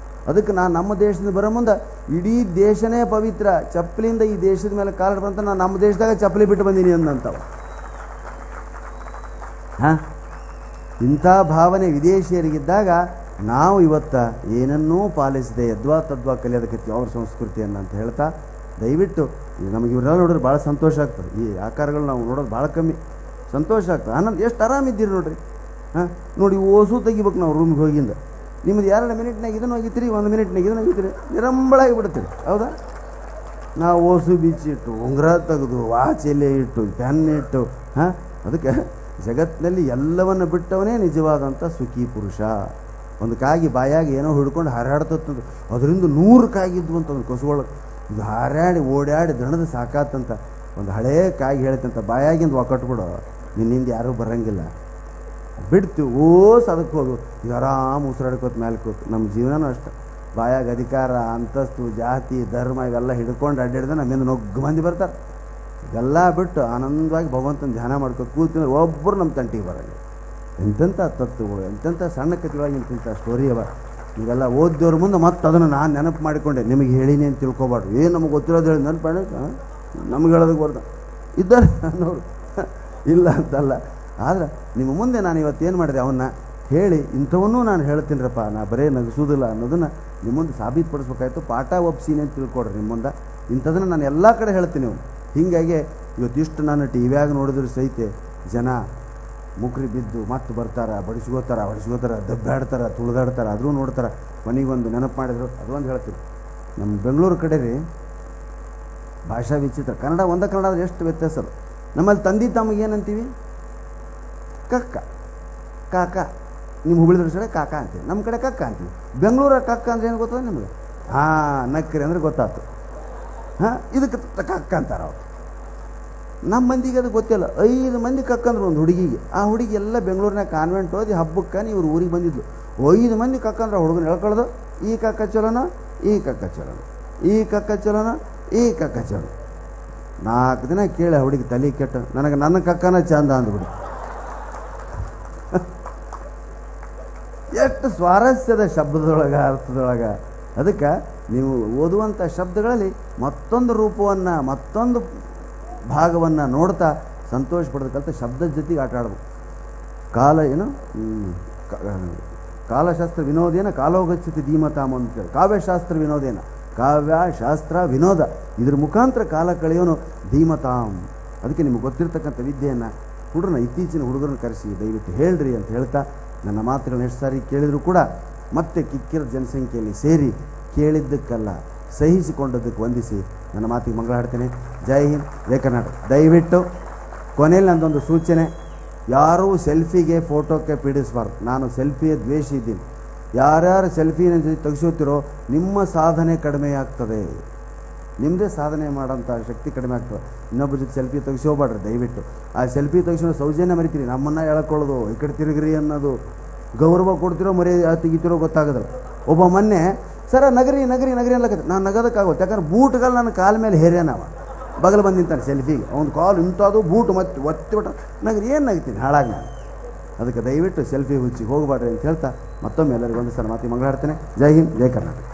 ಅದಕ್ಕೆ ನಾನು ನಮ್ಮ ದೇಶದಿಂದ ಬರೋ ಮುಂದೆ ಇಡೀ ದೇಶನೇ ಪವಿತ್ರ, ಚಪ್ಪಲಿಯಿಂದ ಈ ದೇಶದ ಮೇಲೆ ಕಾಲಿಡ್ಬಂತ ಬಂತ ನಾನು ನಮ್ಮ ದೇಶದಾಗ ಚಪ್ಪಲಿ ಬಿಟ್ಟು ಬಂದೀನಿ ಅಂದಂತವ. ಹಾಂ, ಇಂಥ ಭಾವನೆ ವಿದೇಶಿಯರಿಗಿದ್ದಾಗ ನಾವು ಇವತ್ತು ಏನನ್ನೂ ಪಾಲಿಸದೆ ಯದ್ವಾ ತದ್ವಾ ಕಲಿಯೋದಕ್ಕೆ ಅವ್ರ ಸಂಸ್ಕೃತಿಯನ್ನು ಅಂತ ಹೇಳ್ತಾ, ದಯವಿಟ್ಟು ನಮಗೆ ಇವರೆಲ್ಲ ನೋಡಿದ್ರೆ ಭಾಳ ಸಂತೋಷ ಆಗ್ತದೆ. ಈ ಆಕಾರಗಳು ನಾವು ನೋಡೋದು ಭಾಳ ಕಮ್ಮಿ, ಸಂತೋಷ ಆಗ್ತದೆ. ಆನಂದ ಎಷ್ಟು ಆರಾಮಿದ್ದೀರಿ ನೋಡ್ರಿ. ಹಾಂ, ನೋಡಿ ಓಸು ತೆಗಿಬೇಕು ನಾವು ರೂಮಿಗೆ ಹೋಗಿಂದ. ನಿಮ್ಮದು 2 ಮಿನಿಟ್ನಾಗ ಇದನ್ನು ಹೋಗಿತ್ತೀರಿ, 1 ಮಿನಿಟ್ನಾಗ ಇದನ್ನು ಹೋಗಿತ್ತೀರಿ, ನಿರಂಬಳಾಗಿ ಬಿಡ್ತೀರಿ. ಹೌದಾ? ನಾವು ಓಸು ಬಿಚ್ಚಿಟ್ಟು, ಉಂಗುರ ತೆಗೆದು, ವಾಚ್ ಎಲೆ ಇಟ್ಟು, ಪೆನ್ ಇಟ್ಟು, ಹಾಂ, ಅದಕ್ಕೆ ಜಗತ್ತಿನಲ್ಲಿ ಎಲ್ಲವನ್ನು ಬಿಟ್ಟವನೇ ನಿಜವಾದಂಥ ಸುಖಿ ಪುರುಷ. ಒಂದು ಕಾಗಿ ಬಾಯಾಗಿ ಏನೋ ಹಿಡ್ಕೊಂಡು ಹಾರಾಡ್ತಂದು ಅದರಿಂದ 100 ಕಾಗಿದ್ವು ಅಂತ ಒಂದು ಕೊಸುಗೊಳಕ್ಕೆ ಇದು ಹಾರಾಡಿ ಓಡಾಡಿ ದಣದ ಸಾಕಾತಂತ ಒಂದು ಹಳೇ ಕಾಗಿ ಹೇಳ್ತಂತ ಬಾಯಾಗಿಂದ ಒಕ್ಕಟ್ಬಿಡು, ನಿನ್ನಿಂದ ಯಾರೂ ಬರೋಂಗಿಲ್ಲ, ಬಿಡ್ತೀವಿ ಓಸ್ ಅದಕ್ಕೆ ಹೋಗು, ಇದು ಆರಾಮ್ ಉಸಿರಾಡ್ಕೋತ ಮೇಲೆ ಕೂತು. ನಮ್ಮ ಜೀವನನೂ ಅಷ್ಟೆ, ಬಾಯಾಗ ಅಧಿಕಾರ, ಅಂತಸ್ತು, ಜಾತಿ, ಧರ್ಮ ಇವೆಲ್ಲ ಹಿಡ್ಕೊಂಡು ಅಡ್ಡಾಡಿದ್ರೆ ನಮ್ಮಿಂದ ನೊಗ್ಗು ಮಂದಿ ಬರ್ತಾರೆ. ಇದೆಲ್ಲ ಬಿಟ್ಟು ಆನಂದವಾಗಿ ಭಗವಂತನ ಧ್ಯಾನ ಮಾಡ್ಕೊಂಡು ಕೂತಿದ್ರೆ ಒಬ್ಬರು ನಮ್ಮ ತಂಟಿಗೆ ಬರೋಲ್ಲ. ಎಂತೆಂಥ ತತ್ವಗಳು, ಎಂತೆಂಥ ಸಣ್ಣ ಕಥೆಗಳಾಗಿ ಇಂತಿಂಥ ಸ್ಟೋರಿ ಅವ. ಇವೆಲ್ಲ ಓದ್ದವ್ರ ಮುಂದೆ ಮತ್ತೆ ಅದನ್ನು ನಾನು ನೆನಪು ಮಾಡಿಕೊಂಡೆ. ನಿಮಗೆ ಹೇಳಿನಿ ಅಂತ ತಿಳ್ಕೊಬಾರ್ದು, ಏನು ನಮಗೆ ಗೊತ್ತಿರೋದು ಹೇಳಿ ನೆನಪು ಮಾಡಿ ನಮ್ಗೆ ಹೇಳೋದಕ್ಕೆ ಬರ್ದ ಇದ್ದಾರೆ ಅನ್ನೋರು ಇಲ್ಲ ಅಂತಲ್ಲ. ಆದರೆ ನಿಮ್ಮ ಮುಂದೆ ನಾನು ಇವತ್ತೇನು ಮಾಡಿದೆ, ಅವನ್ನ ಹೇಳಿ ಇಂಥವನ್ನೂ ನಾನು ಹೇಳ್ತೀನಿರಪ್ಪ, ನಾ ಬರೇ ನಗಿಸೋದಿಲ್ಲ ಅನ್ನೋದನ್ನು ನಿಮ್ಮ ಮುಂದೆ ಸಾಬೀತುಪಡಿಸ್ಬೇಕಾಯ್ತು. ಪಾಠ ಒಪ್ಸೀನಿ ಅಂತ ತಿಳ್ಕೊಡ್ರಿ. ನಿಮ್ಮ ಮುಂದೆ ಇಂಥದನ್ನು ನಾನು ಎಲ್ಲ ಕಡೆ ಹೇಳ್ತೀನಿ. ಅವನು ಹೀಗಾಗಿ ಇವತ್ತಿಷ್ಟು ನಾನು ಟಿ ವ್ಯಾಗ ನೋಡಿದ್ರೆ ಸಹಿತ ಜನ ಮುಕ್ರಿ ಬಿದ್ದು ಮತ್ತೆ ಬರ್ತಾರೆ, ಬಡಿಸ್ಕೋತಾರೆ, ದಬ್ಬಾಡ್ತಾರೆ, ತುಳಿದಾಡ್ತಾರೆ, ಆದರೂ ನೋಡ್ತಾರೆ. ಮನೆಗೊಂದು ನೆನಪು ಮಾಡಿದ್ರು, ಅದೊಂದು ಹೇಳ್ತೀನಿ. ನಮ್ಮ ಬೆಂಗಳೂರು ಕಡೆ ರೀ ಭಾಷಾ ವಿಚಿತ್ರ. ಕನ್ನಡ ಕನ್ನಡ ಆದರೆ ಎಷ್ಟು ವ್ಯತ್ಯಾಸ. ನಮ್ಮಲ್ಲಿ ತಂದೆ ತಮಗೇನಂತೀವಿ? ಕಕ್ಕ, ಕಾಕ. ನಿಮ್ಮ ಹುಬ್ಳಿ ಸೈಡ್ ಕಾಕ ಅಂತೀವಿ, ನಮ್ಮ ಕಡೆ ಕಕ್ಕ ಅಂತೀವಿ. ಬೆಂಗಳೂರ ಕಕ್ಕ ಅಂದ್ರೆ ಏನು ಗೊತ್ತದ ನಿಮಗೆ? ಹಾಂ, ನಕ್ಕರಿ ಅಂದರೆ ಗೊತ್ತಾಯ್ತು. ಹಾಂ, ಇದಕ್ಕೆ ಕಕ್ಕ ಅಂತಾರೆ ಅವ್ರು. ನಮ್ಮ ಮಂದಿಗೆ ಅದು ಗೊತ್ತಿಲ್ಲ. 5 ಮಂದಿ ಕಕ್ಕಂದ್ರೆ ಒಂದು ಹುಡುಗಿಗೆ. ಆ ಹುಡುಗಿ ಎಲ್ಲ ಬೆಂಗಳೂರಿನಾಗ ಕಾನ್ವೆಂಟ್ ಓದಿ ಹಬ್ಬಕ್ಕೆ ಇವ್ರು ಊರಿಗೆ ಬಂದಿದ್ಲು. 5 ಮಂದಿ ಕಕ್ಕಂದ್ರೆ ಹುಡುಗನ ಹೇಳ್ಕೊಳ್ಳೋದು, ಈ ಕಕ್ಕ ಚಲೋನ, ಈ ಕಕ್ಕ ಚಲೋನ, ಈ ಕಕ್ಕ ಚಲೋನ, ಈ ಕಕ್ಕ ಚಲೋ. 4 ದಿನ ಕೇಳಿ ಆ ಹುಡುಗಿ ತಲೆ ಕೆಟ್ಟು ನನಗೆ ನನ್ನ ಕಕ್ಕನ ಚಂದ ಅಂದ್ಬಿಡಿ. ಎಷ್ಟು ಸ್ವಾರಸ್ಯದ ಶಬ್ದದೊಳಗೆ, ಅರ್ಥದೊಳಗೆ. ಅದಕ್ಕೆ ನೀವು ಓದುವಂಥ ಶಬ್ದಗಳಲ್ಲಿ ಮತ್ತೊಂದು ರೂಪವನ್ನು, ಮತ್ತೊಂದು ಭಾಗವನ್ನು ನೋಡ್ತಾ ಸಂತೋಷ ಪಡೋದಕ್ಕಂತ ಶಬ್ದದ ಜೊತೆಗೆ ಆಟ ಆಡ್ಬೇಕು. ಕಾಲಶಾಸ್ತ್ರ ವಿನೋದೇನ ಕಾಲೋಗಚ್ಚತಿ ಧೀಮತಾಮ ಅಂತೇಳಿ. ಕಾವ್ಯಶಾಸ್ತ್ರ ವಿನೋದೇನ, ಕಾವ್ಯಶಾಸ್ತ್ರ ವಿನೋದ, ಇದ್ರ ಮುಖಾಂತರ ಕಾಲ ಕಳೆಯೋನು ಧೀಮತಾಮ್. ಅದಕ್ಕೆ ನಿಮಗೆ ಗೊತ್ತಿರ್ತಕ್ಕಂಥ ವಿದ್ಯೆಯನ್ನು ಹುಡುಗರನ್ನ, ಇತ್ತೀಚಿನ ಹುಡುಗರನ್ನ ಕರೆಸಿ ದಯವಿಟ್ಟು ಹೇಳ್ರಿ ಅಂತ ಹೇಳ್ತಾ, ನನ್ನ ಮಾತುಗಳನ್ನ ಎಷ್ಟು ಸಾರಿ ಕೇಳಿದರೂ ಕೂಡ ಮತ್ತೆ ಕಿಕ್ಕಿರ ಜನಸಂಖ್ಯೆಯಲ್ಲಿ ಸೇರಿ ಕೇಳಿದ್ದಕ್ಕಲ್ಲ ಸಹಿಸಿಕೊಂಡದ್ದಕ್ಕೆ ವಂದಿಸಿ ನನ್ನ ಮಾತಿಗೆ ಮಂಗಳ ಹಾಡ್ತೇನೆ. ಜೈ ಹಿಂದ್, ಜೈ ಕರ್ನಾಟಕ. ದಯವಿಟ್ಟು ಕೊನೆಯಲ್ಲಿ ನಂದೊಂದು ಸೂಚನೆ, ಯಾರೂ ಸೆಲ್ಫಿಗೆ ಫೋಟೋಕ್ಕೆ ಪೀಡಿಸಬಾರ್ದು. ನಾನು ಸೆಲ್ಫಿಯ ದ್ವೇಷಿ ಇದ್ದೀನಿ. ಯಾರ್ಯಾರು ಸೆಲ್ಫಿ ನನ್ನ ಜೊತೆ ತೆಗೆಸೋತಿರೋ ನಿಮ್ಮ ಸಾಧನೆ ಕಡಿಮೆ ಆಗ್ತದೆ, ನಿಮ್ಮದೇ ಸಾಧನೆ ಮಾಡೋಂಥ ಶಕ್ತಿ ಕಡಿಮೆ ಆಗ್ತದೆ. ಇನ್ನೊಬ್ಬರ ಜೊತೆ ಸೆಲ್ಫಿ ತೆಗೆಸೋಗ್ಬೇಡ್ರಿ ದಯವಿಟ್ಟು. ಆ ಸೆಲ್ಫಿ ತೆಗೆಸೋ ಸೌಜನ್ಯ ಮರಿತೀರಿ, ನಮ್ಮನ್ನು ಎಳ್ಕೊಳ್ಳೋದು, ಈ ಕಡೆ ತಿರುಗ್ರಿ ಅನ್ನೋದು, ಗೌರವ ಕೊಡ್ತಿರೋ ಮರಿ ತೆಗಿತಿರೋ ಗೊತ್ತಾಗೋದಿಲ್ಲ. ಒಬ್ಬ ಮೊನ್ನೆ ಸರ ನಗರಿ ನಗರಿ ನಗರಿ ಅನ್ಲಕತ್ತೆ, ನಾನು ನಗೋದಕ್ಕಾಗುತ್ತೆ. ಯಾಕಂದ್ರೆ ಬೂಟ್ಗಳು ನನ್ನ ಕಾಲ ಮೇಲೆ ಹೇರ್ಯಾನವ, ಬಗಲು ಬಂದು ನಿಂತಾನೆ ಸೆಲ್ಫಿಗೆ. ಅವ್ನು ಕಾಲು ಇಂಥದ್ದು ಬೂಟ್ ಮತ್ತೆ ಒತ್ತಿ ಬಿಟ್ಟ ನಗರಿ ಏನು ನಗ್ತೀನಿ ಹಾಳಾಗಿ ನಾನು. ಅದಕ್ಕೆ ದಯವಿಟ್ಟು ಸೆಲ್ಫಿ ಹುಚ್ಚಿಗೆ ಹೋಗಬೇಡ್ರಿ ಅಂತ ಹೇಳ್ತಾ ಮತ್ತೊಮ್ಮೆ ಎಲ್ಲರಿಗೂ ಒಂದು ಸಲ ಮಾತಿಗೆ ಮಂಗಳಾಡ್ತೇನೆ. ಜೈ ಹಿಂದ್, ಜೈ ಕರ್ನಾಟಕ.